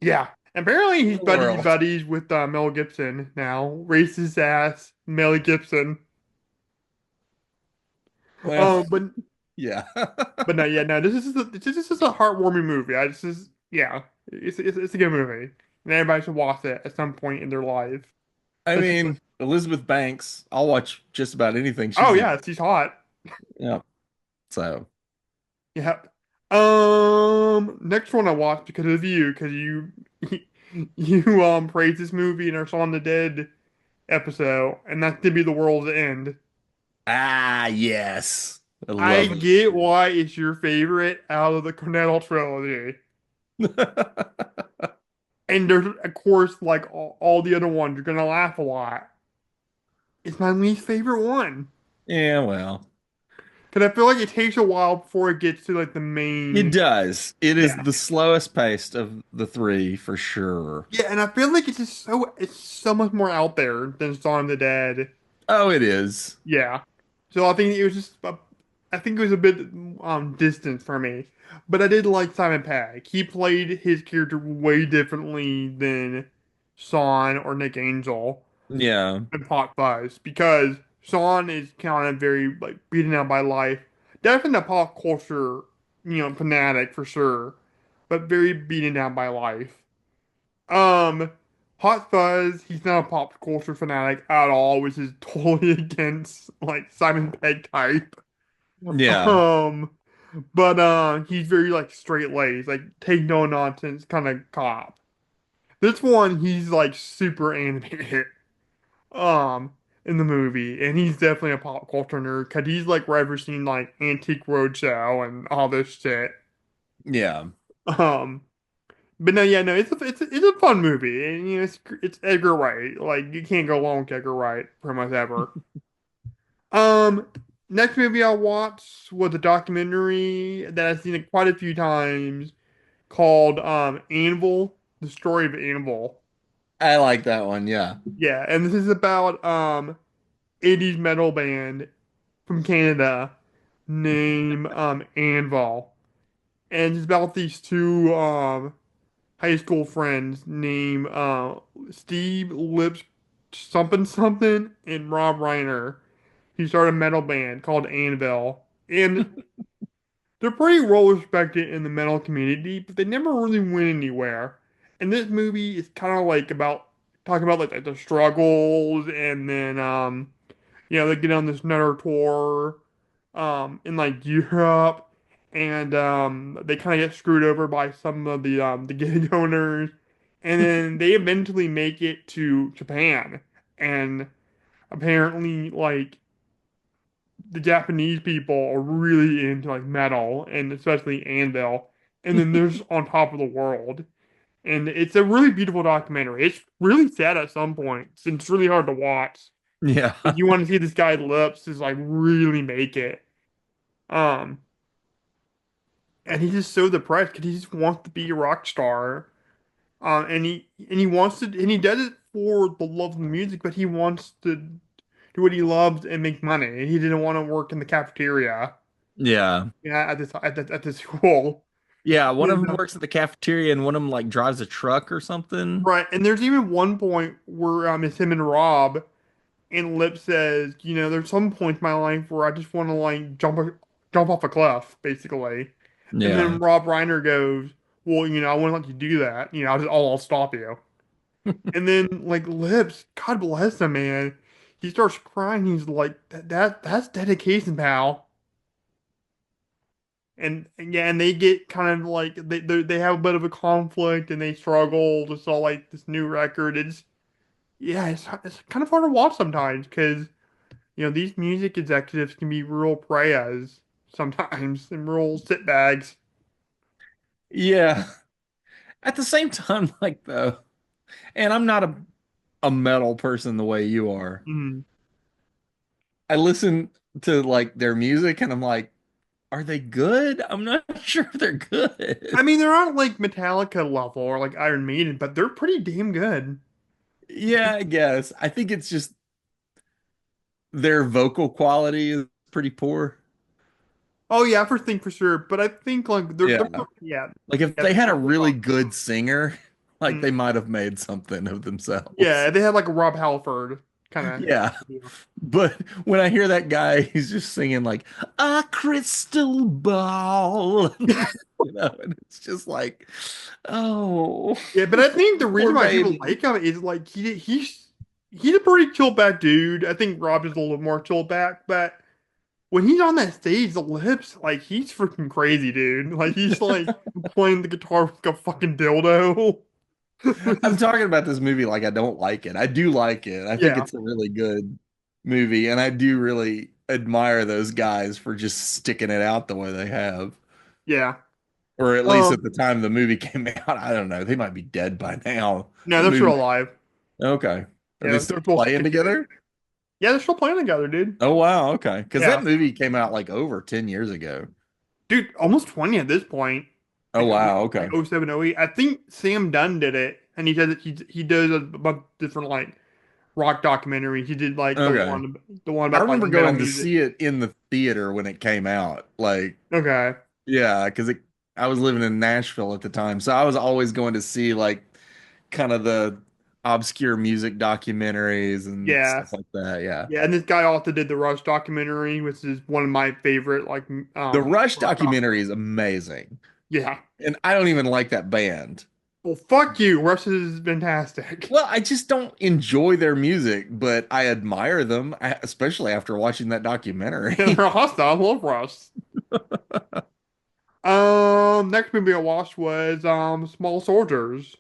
Yeah. Apparently in he's the buddy world. buddies with Mel Gibson now. Racist ass Mel Gibson. Well, But yeah. no, yeah, no. This is a heartwarming movie. I just is yeah. It's a good movie, and everybody should watch it at some point in their life. I Especially, mean, Elizabeth Banks, I'll watch just about anything oh she's in. yeah, she's hot. Yeah. So, Yep. Next one I watched because of you, because you you praised this movie and are Shaun the Dead episode, and that's to be the world's end. Ah, yes. I I love get why it's your favorite out of the Cornetto trilogy. it. And there's, of course, like all the other ones, you're gonna laugh a lot. It's my least favorite one. Yeah, well, Because I feel like it takes a while before it gets to like the it main. does. It is Yeah. the slowest paced of the three for sure. Yeah, and I feel like it's so much more out there than Shaun of the Dead. Oh, it is. Yeah. So I think it was just I think it was a bit distant for me. But I did like Simon Pegg. He played his character way differently than Sean or Nick Angel Yeah. and Hot Fuzz because Sean is kind of very like beaten down by life. Definitely a pop culture, fanatic for sure, but very beaten down by life. Um, Hot Fuzz, he's not a pop culture fanatic at all, which is totally against like Simon Pegg type. Yeah. Um, but he's very like straight laced, like take no nonsense kind of cop. This one, he's like super animated. Um, in the movie, and he's definitely a pop culture nerd because he's like referencing like Antique Roadshow and all this shit. Yeah. Um, but no, yeah, no, it's a fun movie, and it's Edgar Wright. Like you can't go wrong with Edgar Wright pretty much ever. Um, Next movie I watched was a documentary that I've seen it quite a few times called Anvil, the story of Anvil. I like that one. Yeah. Yeah, and this is about 80s metal band from Canada named Anvil, and it's about these two high school friends named Steve Lips something something and Rob Reiner. He started a metal band called Anvil, and they're pretty well respected in the metal community, but they never really went anywhere. And this movie is kind of like about talking about like the struggles, and then they get on this another tour in like Europe, and they kind of get screwed over by some of the gig owners, and then they eventually make it to Japan, and apparently like the Japanese people are really into like metal and especially Anvil, and then there's on top of the world. And it's a really beautiful documentary. It's really sad at some points. It's really hard to watch. Yeah. Like you want to see this guy's lips just like really make it. Um, and he's just so depressed because he just wants to be a rock star. And he wants to and he does it for the love of the music, but he wants to do what he loves and make money. He didn't want to work in the cafeteria, Yeah. at this school. Yeah. One of And, them works at the cafeteria and one of them like drives a truck or something. right, and there's even one point where it's him and Rob, and Lip says, there's some points in my life where I just want to like jump off a cliff, basically. And then Yeah. Rob Reiner goes, well, I wouldn't let you do that. I'll stop you. And then like Lips, God bless him, man. He starts crying. He's like, that's dedication, pal. And yeah, and they get kind of like they have a bit of a conflict and they struggle to sell like this new record. It's kind of hard to watch sometimes because these music executives can be real pariahs sometimes and real sitbags. Yeah. At the same time, like though, and I'm not a metal person the way you are. Mhm. I listen to like their music and I'm like, are they good? I'm not sure if they're I good. mean, they're not like Metallica level or like Iron Maiden, but they're pretty damn good. Yeah, I guess. I think it's just their vocal quality is pretty poor. Oh yeah, first thing for sure. But I think like they're Yeah. yeah, Like if yeah, they had a they're really rock. good singer, like Mm. they might have made something of themselves. Yeah, they had like a Rob Halford kind of Yeah. deal. But when I hear that guy, he's just singing like a crystal ball. And it's just like, oh, Yeah, but I think the poor reason why people baby. like him is like he's a pretty chill back dude. I think Rob is a little more chill back, but when he's on that stage, the Lips, like he's freaking crazy, dude. Like he's like playing the guitar like a fucking dildo. This I'm is- talking about this movie like I don't like it. I do like it. I think yeah, it's a really good movie, and I do really admire those guys for just sticking it out the way they have. yeah. Or at least at Um, the time the movie came out. I don't know. They might be dead by now. no, The they're still movie. alive. Okay. Are they Yeah, still they're both playing kicking it. together? Yeah, they're still playing together, dude. Oh wow, okay. Because that Yeah, movie came out like over 10 years ago. dude, almost 20 at this point. Oh wow, okay. Like oh 07, oh 08. I think Sam Dunn did it, and he does it. He does a bunch of different like rock documentaries. He did like Okay. the one I about like remember metal going to music. see it in the theater when it came out. Like, Okay, yeah, because it I was living in Nashville at the time. So I was always going to see like kind of the obscure music documentaries and yeah, stuff like that. Yeah. yeah. And this guy also did the Rush documentary, which is one of my favorite like The Rush rock documentary documentaries. is amazing. Yeah. And I don't even like that band. Well, fuck you. Rush is fantastic. Well, I just don't enjoy their music, but I admire them, especially after watching that And documentary. they're hostile. I love Rush. Next movie I watched was Small Soldiers,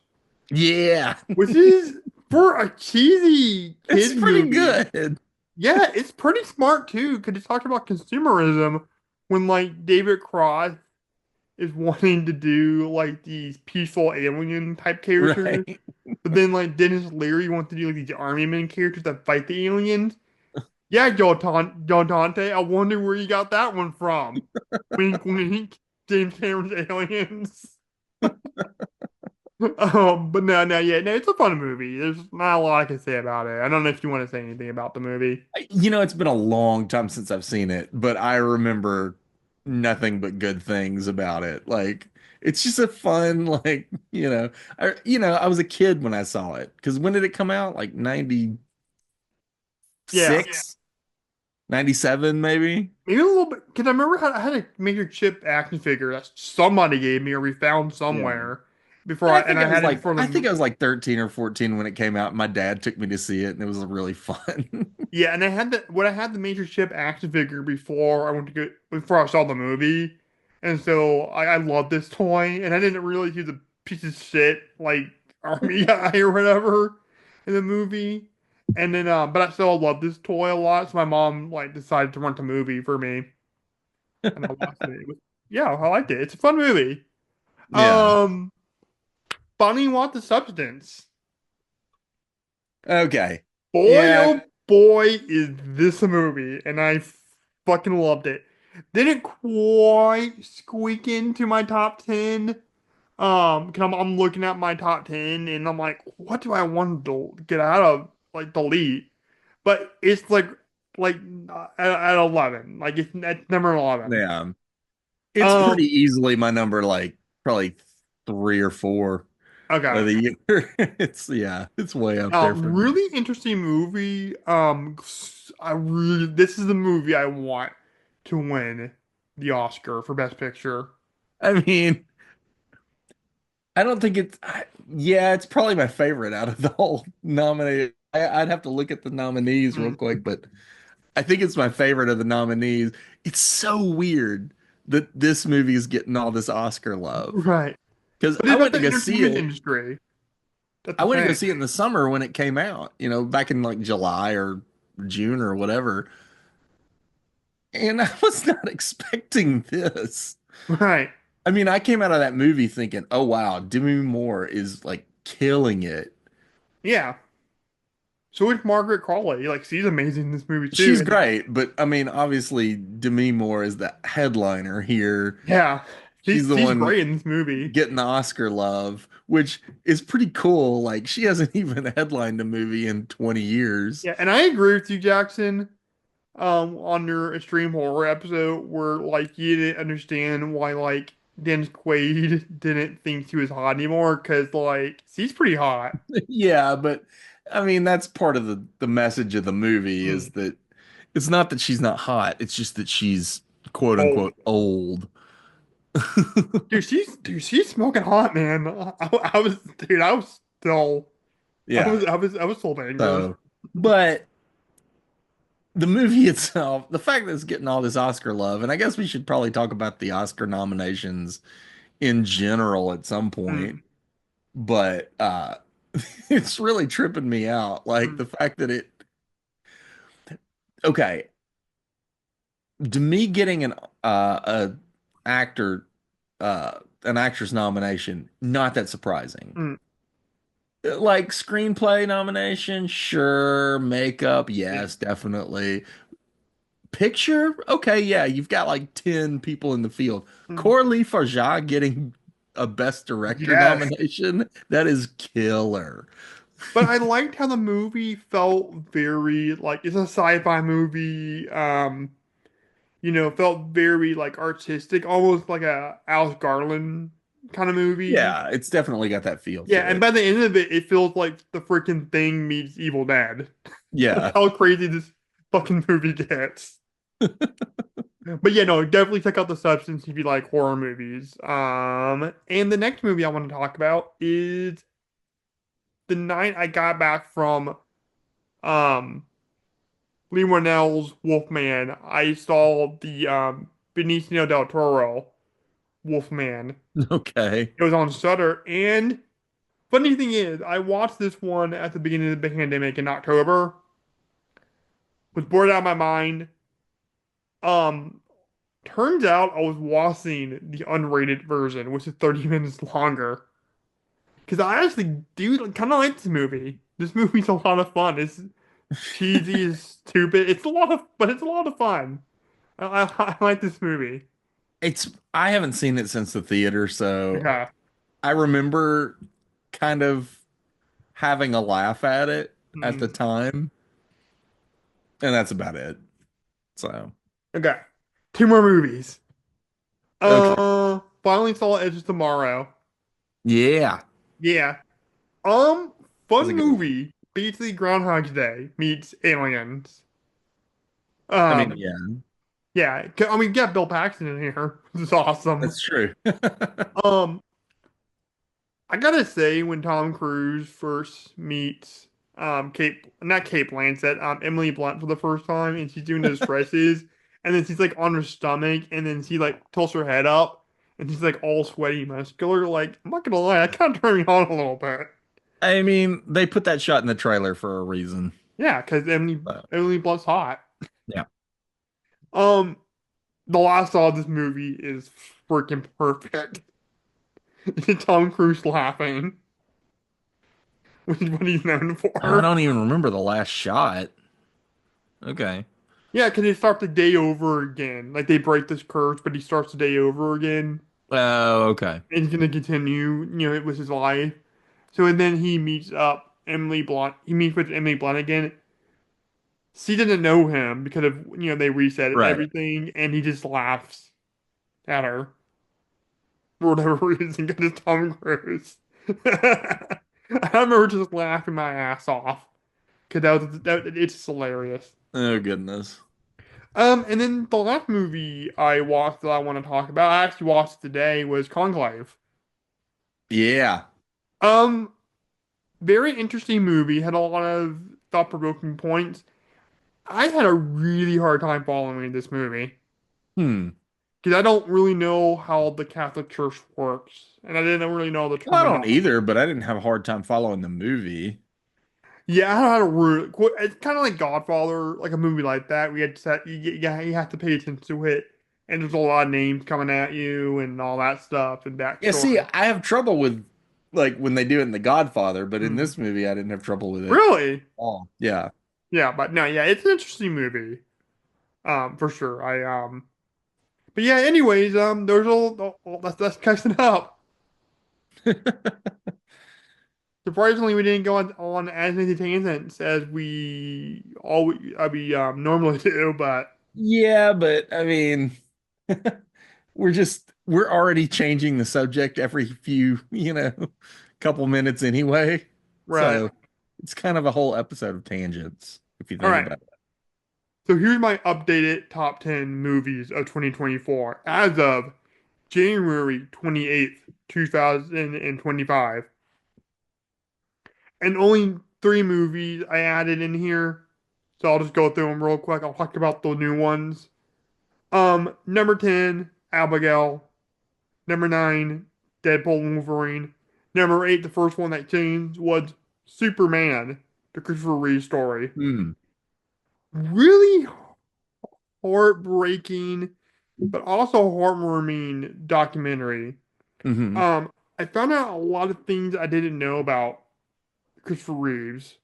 Yeah, which is for a cheesy it's kids pretty movie. good. Yeah, it's pretty smart too, because it talks about consumerism when like David Cross is wanting to do like these peaceful alien type characters, Right. but then like Dennis Leary wants to do like these army men characters that fight the aliens. Yeah, Joe Dante, I wonder where you got that one from. Wink, wink. James Cameron's Aliens. But no, no, yeah, no, it's a fun movie. There's not a lot I can say about it. I don't know if you want to say anything about the movie. It's been a long time since I've seen it, but I remember nothing but good things about it. Like, it's just a fun, like, I was a kid when I saw it. Because when did it come out? Like Yeah, 96, 97, maybe? maybe a little bit because I remember I had a major chip action figure that somebody gave me or we found Yeah. somewhere before I and I had it before I think I the was like 13 or 14 when it came out. My dad took me to see it and it was really fun. yeah, and I had the when I had the major chip action figure before I went to go before I saw the movie, and so I loved this toy, and I didn't realize he was a piece of shit like army guy or whatever in the movie, and then but I still loved this toy a lot, so my mom like decided to rent a movie for me, and I watched it. Yeah, I liked it. It's a fun movie. Yeah. Um, Funny Want the Substance. Okay. Boy, Yeah. oh boy, is this a movie, and I fucking loved it. Didn't quite squeak into my top 10. Because I'm looking at my top 10 and I'm like, what do I want to get out of, like, delete? But it's like at 11. Like, it's at number 11. Yeah. It's Um, pretty easily my number, like probably three or four of okay. the year. It's way up there for me. Really interesting movie. This is the movie I want to win the Oscar for Best Picture. I mean, I don't think yeah, it's probably my favorite out of the whole nominated. I'd have to look at the nominees real Mm, quick, but I think it's my favorite of the nominees. It's so weird that this movie is getting all this Oscar love right. because But I it's not went to the go see entertainment it. industry. That's I the went to go thing. see it in the summer when it came out, back in like July or June or whatever. And I was not expecting this. Right. I mean, I came out of that movie thinking, oh wow, Demi Moore is like killing it. Yeah. So is Margaret Qualley. Like she's amazing in this movie too. She's And great, but I mean, obviously, Demi Moore is the headliner here. yeah, She's the she's one great in this movie. getting the Oscar love, which is pretty cool. Like, she hasn't even headlined a movie in 20 years. Yeah, and I agree with you, Jackson. On your extreme horror episode where like you didn't understand why like Dennis Quaid didn't think she was hot anymore because like she's pretty hot. Yeah, but I mean, that's part of the message of the movie is Mm. that it's not that she's not hot, it's just that she's quote Oh, unquote old. dude, she's smoking hot, man. I was, dude, I was still, Yeah. I was still dangerous. So, but the movie itself, the fact that it's getting all this Oscar love, and I guess we should probably talk about the Oscar nominations in general at some point. Mm. but it's really tripping me out. Like Mm, the fact that it, okay, to me getting a actor an actress nomination, not that surprising. mm, Like screenplay nomination, sure. Makeup, yeah. yes, definitely. Picture, okay, yeah, you've got like 10 people in the field. Mm. Corley Farja getting a Best Director Yes. nomination, that is killer. But I liked how the movie felt very like it's a sci-fi movie. Felt very like artistic, almost like a Alice Garland kind of movie. Yeah, it's definitely got that feel Yeah, to and it. by the end of it, it feels like the freaking Thing meets Evil Dead. That's Yeah. how crazy this fucking movie gets. But yeah, no, definitely check out The Substance if you like horror movies. And the next movie I want to talk about is the night I got back from um Lee Winnell's Wolfman. I saw the Benicio del Toro Wolfman. Okay. It was on Shudder, and funny thing is, I watched this one at the beginning of the pandemic in October. Was bored out of my mind. Um, Turns out I was watching the unrated version, which is 30 minutes longer. Because I actually do kind of like this movie. This movie's a lot of fun. It's cheesy, it's stupid. But it's a lot of fun. I like this movie. I haven't seen it since the theater, so Yeah. I remember kind of having a laugh at it at the Mm. time, and that's about it. So, Okay. Two more movies. okay. Finally saw Edge of Tomorrow. Yeah. Yeah. That's a Fun good one. movie. Basically Groundhog's Day meets Aliens. I mean, Um, yeah, yeah. I mean, get Bill Paxton in here. This is awesome. that's true. Um, I gotta say, when Tom Cruise first meets not Kate Blanchett, Emily Blunt for the first time, and she's doing those stretches, and then she's like on her stomach, and then she like tilts her head up, and she's like all sweaty, muscular. Like, I'm not gonna lie, that kind of turned me on a little bit. I mean, they put that shot in the trailer for a reason. Yeah, because So, Emily Blunt's hot. yeah. Um, the last saw of this movie is freaking perfect. Tom Cruise laughing, which is what he's known Oh, I for. don't even remember the last shot. Okay. Yeah, because they start the day over again. Like they break this curse, but he starts the day over again, Oh, okay. and he's gonna continue, with his life. So and then he meets up Emily Blunt. He meets with Emily Blunt again. She doesn't know him because of they reset Right. everything, and he just laughs at her for whatever reason because it's Tom Cruise. I remember just laughing my ass off because it's just hilarious. Oh, goodness. And then the last movie I watched that I want to talk about, I actually watched today, was Conclave. Yeah. Um, Very interesting movie, had a lot of thought-provoking points. I had a really hard time following this movie Hmm. because I don't really know how the Catholic Church works, and I didn't really know the Well, I don't terminology. either, but I didn't have a hard time following the movie. Yeah, I had a really, it's kind of like Godfather, like a movie like that. We had set, you have to pay attention to it, and there's a lot of names coming at you and all that stuff and Yeah, see, backstory. I have trouble with like when they do it in The Godfather, but in Hmm. this movie, I didn't have trouble with it. Really? Oh, yeah. Yeah, but no, yeah, it's an interesting movie, for sure. But yeah, anyways, there's that's catching up. Surprisingly, we didn't go on as many tangents as we normally do, but Yeah, but I mean, we're already changing the subject every few, couple minutes anyway. right. So it's kind of a whole episode of tangents if you All think right. about it. So here's my updated top 10 movies of 2024 as of January 28th, 2025. And only three movies I added in here. So I'll just go through them real quick. I'll talk about the new ones. Number 10, Abigail. Number 9, Deadpool and Wolverine. Number eight, the first one that changed was Superman, the Christopher Reeve story. Hmm. Really heartbreaking, but also heartwarming documentary. Hmm. Um, I found out a lot of things I didn't know about Christopher Reeves.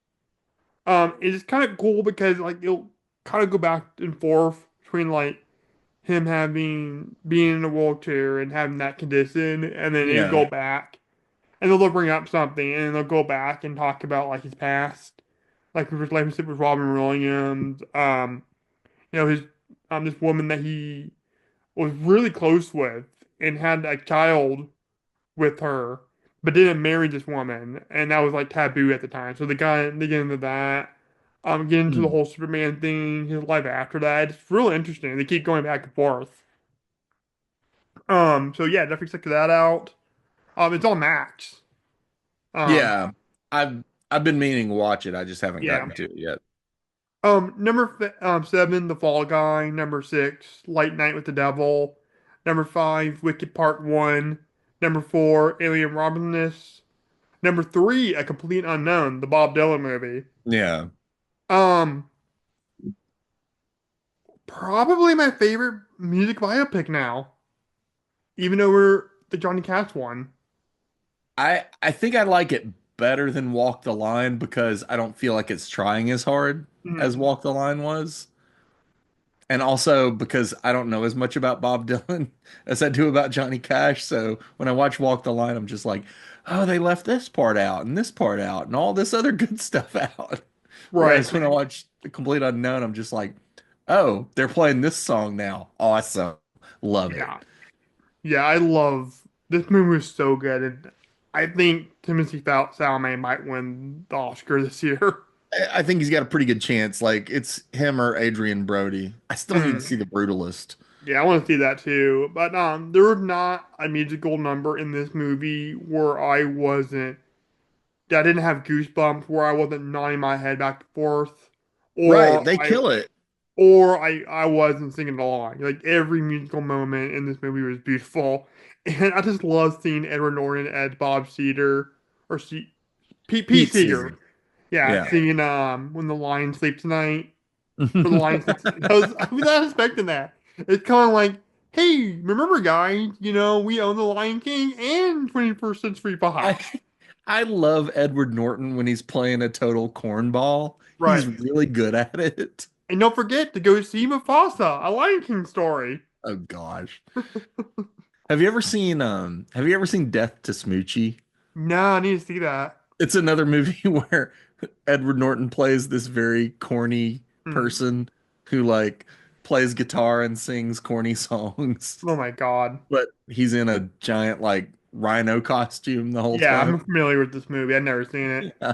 It's kind of cool because like it'll kind of go back and forth between like him having being in a wheelchair and having that condition, and then it'll Yeah. go back and they'll bring up something and they'll go back and talk about like his past, like his relationship with Robin Williams. His this woman that he was really close with and had a child with her, but didn't marry this woman, and that was like taboo at the time. So they get into that. Get into the Hmm. whole Superman thing, his life after that. It's really interesting. They keep going back and forth. So yeah, definitely check that out. It's on Max. Um, Yeah. I've been meaning to watch it. I just haven't yeah. gotten to it yet. Seven, The Fall Guy. Number six, Light Night with the Devil. Number five, Wicked Part One. Number four, Alien Romulus. Number three, A Complete Unknown, the Bob Dylan movie. Yeah. Um, Probably my favorite music biopic now, even over the Johnny Cash one. I think I like it better than Walk the Line because I don't feel like it's trying as hard as Mm, Walk the Line was. And also because I don't know as much about Bob Dylan as I do about Johnny Cash. So when I watch Walk the Line, I'm just like, oh, they left this part out and this part out and all this other good stuff out. right. Whereas when I watch The Complete Unknown, I'm just like, oh, they're playing this song now. Awesome. Love it. Yeah. Yeah, I love this movie was so good, and I think Timothy Chalamet might win the Oscar this year. I think he's got a pretty good chance. Like it's him or Adrian Brody. I still need to Mm. see The Brutalist. Yeah, I want to see that too. But there was not a musical number in this movie where I didn't have goosebumps, where I wasn't nodding my head back and forth, Right, or they kill it. I wasn't singing along. Like every musical moment in this movie was beautiful, and I just love seeing Edward Norton as Bob Seger or Pete Pete Seeger. Seeger. Yeah, Yeah. singing When the Lion Sleeps Tonight. For the Lion Sleeps. I was not expecting that. It's kind of like, hey, remember, guys? We own the Lion King and 21st Century I Fox. I love Edward Norton when he's playing a total cornball. He's Right. really good at it. And don't forget to go see Mufasa, a Lion King story. Oh gosh. Have you ever seen Death to Smoochie? No, I need to see that. It's another movie where Edward Norton plays this very corny Hmm. person who like plays guitar and sings corny songs, Oh my God. but he's in a giant like rhino costume the whole Yeah, time. I'm familiar with this movie. I've never seen it. Yeah.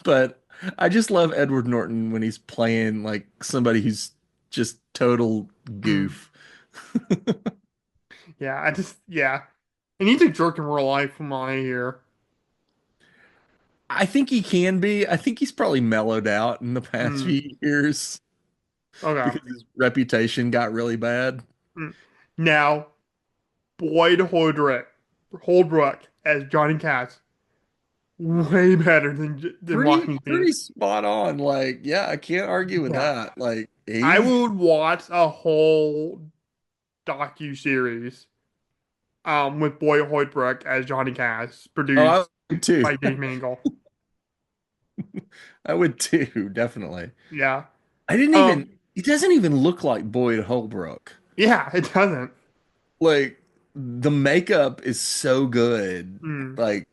But I just love Edward Norton when he's playing like somebody who's just total Hmm. goof. Yeah. And he's a jerk in real life from what I hear. I think he can be. I think he's probably mellowed out in the past Hmm. few years Okay. because his reputation got really bad. Hmm. Now, Boyd Holbrook as Johnny Cash, way better than Joaquin Pretty Phoenix. spot on. Like, yeah, I can't argue with Yeah. that. Like, I he's would watch a whole docu-series with Boyd Holbrook as Johnny Cash, oh, I produced would too. by Dave Mangle. I would too, definitely. Yeah. I didn't Um, even he doesn't even look like Boyd Holbrook. yeah, it doesn't. Like the makeup is so good. Hmm. Like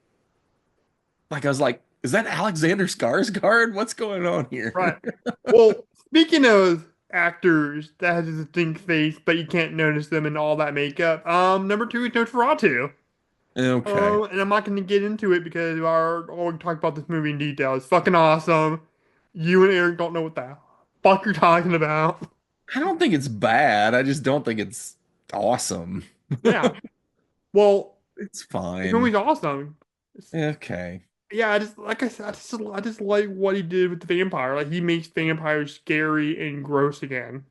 I was like, is that Alexander Skarsgård? What's going on Right. here? Well, speaking of actors that has a distinct face, but you can't notice them in all that makeup, number two is Nosferatu. Okay. And I'm not going to get into it because our already talked about this movie in detail. It's fucking awesome. You and Eric don't know what the fuck you're talking about. I don't think it's bad. I just don't think it's awesome. Yeah. Well, It's this fine. movie's awesome. Okay. Yeah, I just like I said, I just like what he did with the vampire. Like he makes vampires scary and gross again.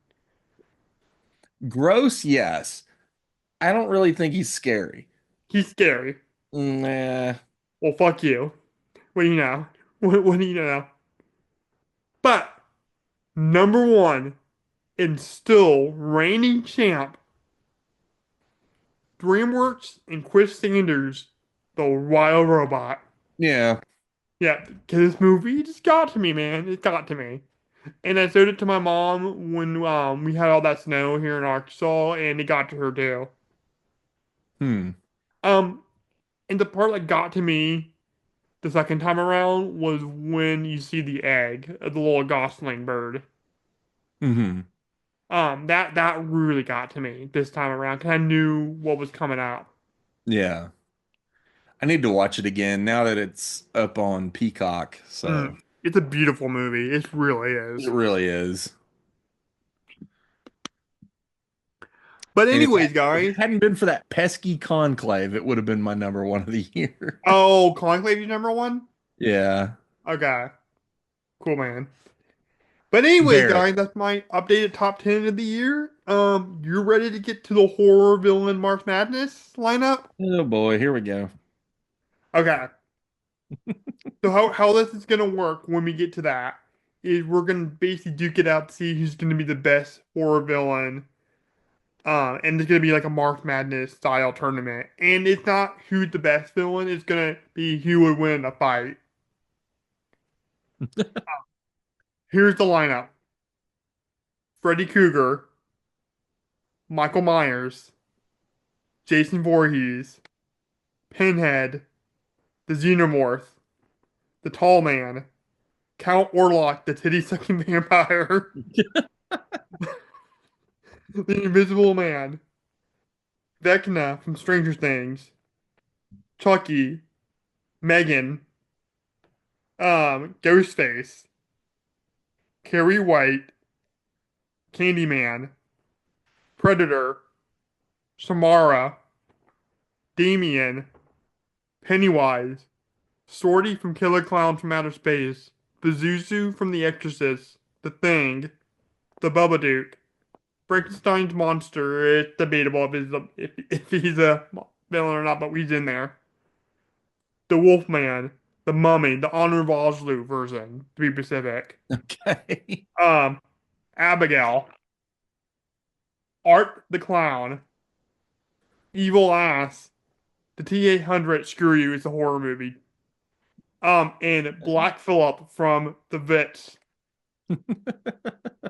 Gross, yes. I don't really think he's scary. He's scary. Nah. Well, fuck you. What do you know? What do you know? But number one, and still reigning champ, DreamWorks and Chris Sanders, the Wild Robot. Yeah. Yeah, 'cause this movie just got to me, man. It got to me. And I showed it to my mom when we had all that snow here in Arkansas, and it got to her too. Hmm. Um, and the part that got to me the second time around was when you see the egg of the little gosling bird. Hmm. That really got to me this time around because I knew what was coming out. Yeah. I need to watch it again now that it's up on Peacock. So It's a beautiful movie. It really it is. really is. But And anyways, if it guys. hadn't been for that pesky conclave, it would have been my number one of the year. Oh, Conclave is number one? Yeah. Okay. Cool, man. But anyways, Very. guys, that's my updated top 10 of the year. You ready to get to the horror villain March Madness lineup? Oh boy, here we go. Okay. So how this is gonna work when we get to that is we're gonna basically duke it out to see who's gonna be the best horror villain. And it's gonna be like a March Madness style tournament. And it's not who's the best villain, it's gonna be who would win a fight. Here's the lineup. Freddy Krueger, Michael Myers, Jason Voorhees, Pinhead, the Xenomorph, the Tall Man, Count Orlok, the titty-sucking vampire, the Invisible Man, Vecna from Stranger Things, Chucky, Megan, Ghostface, Carrie White, Candyman, Predator, Samara, Damien, Pennywise, Sorty from Killer Clowns from Outer Space, Pazuzu from The Exorcist, The Thing, The Babadook, Frankenstein's monster. It's debatable if he's a villain or not, but he's in there. The Wolfman, the Mummy, the Honor of Oslo version, to be specific. Okay. Um, Abigail, Art the Clown, Evil Ass, the T-800. Screw You is a horror movie. And Black Phillip from The Wits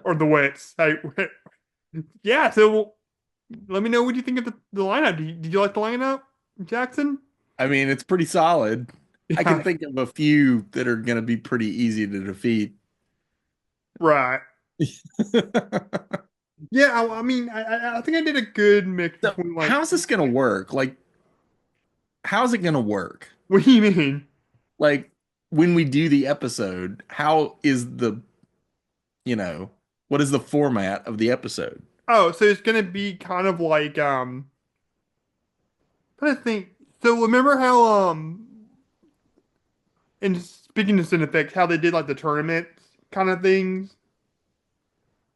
or The Wits. Hey, yeah. So let me know what you think of the lineup. Did you like the lineup, Jackson? I mean, it's pretty solid. I can Yeah, think of a few that are going to be pretty easy to defeat. right. Yeah, I mean, I think I did a good mix So, between like, how's this going to work? Like, how's it going to work? what do you mean? Like, when we do the episode, how is you know, what is the format of the episode? Oh, so it's gonna be kind of like I think. So remember how and speaking of Cinefix, how they did like the tournament kind of things,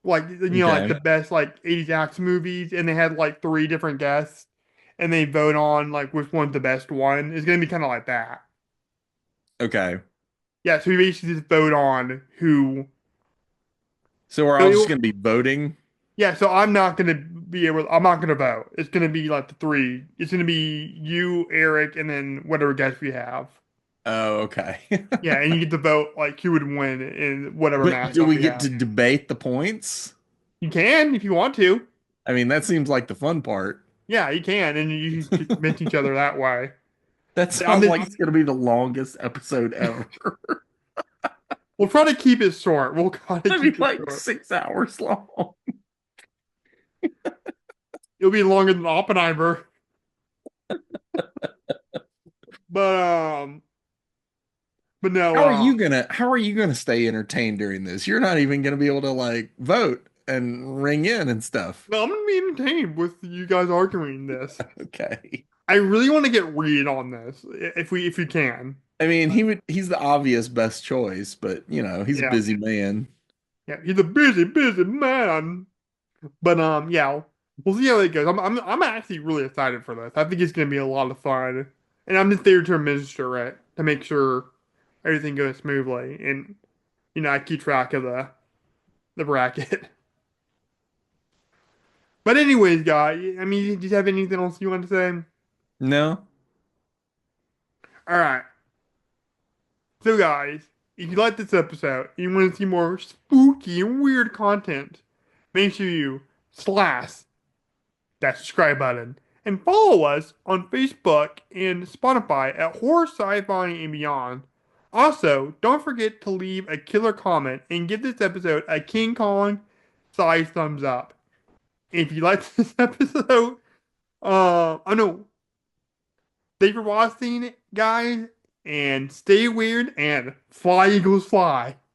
like like Okay. the best like 80s action movies, and they had like three different guests, and they vote on like which one's the best one. It's gonna be kind of like that. Okay. Yeah, so we basically just vote on who. So we're So all just going to be voting? yeah, so I'm not gonna be able. I'm not gonna vote. It's gonna be like the three. It's gonna be you, Eric, and then whatever guest we have. Oh, okay. Yeah, and you get to vote like who would win in whatever But do matchup we we get have. to debate the points? You can if you want to. I mean, that seems like the fun part. Yeah, you can, and you can convince each other that way. That I'm sounds like just, it's going to be the longest episode ever. we'll try to keep it short. We'll try to Maybe keep it like short. 6 hours long. It'll be longer than Oppenheimer, but but no, How are you gonna stay entertained during this? You're not even gonna be able to like vote and ring in and stuff. no, I'm gonna be entertained with you guys arguing this. Okay. I really want to get Reed on this if we can. I mean, he's the obvious best choice, but you know, he's a Yeah, busy man. yeah, he's a busy man. But yeah, we'll see how it goes. I'm actually really excited for this. I think it's gonna be a lot of fun. And I'm just there to administer it to make sure everything goes smoothly, and I keep track of the bracket. But anyways, guys, I mean, do you have anything else you want to say? No. All right. So, guys, if you like this episode and you want to see more spooky and weird content, make sure you slash that subscribe button and follow us on Facebook and Spotify at Horror, Sci-Fi, and Beyond. Also, don't forget to leave a killer comment and give this episode a King Kong size thumbs up. If you like this episode, I know. Thanks for watching, guys, and stay weird and fly, Eagles, fly.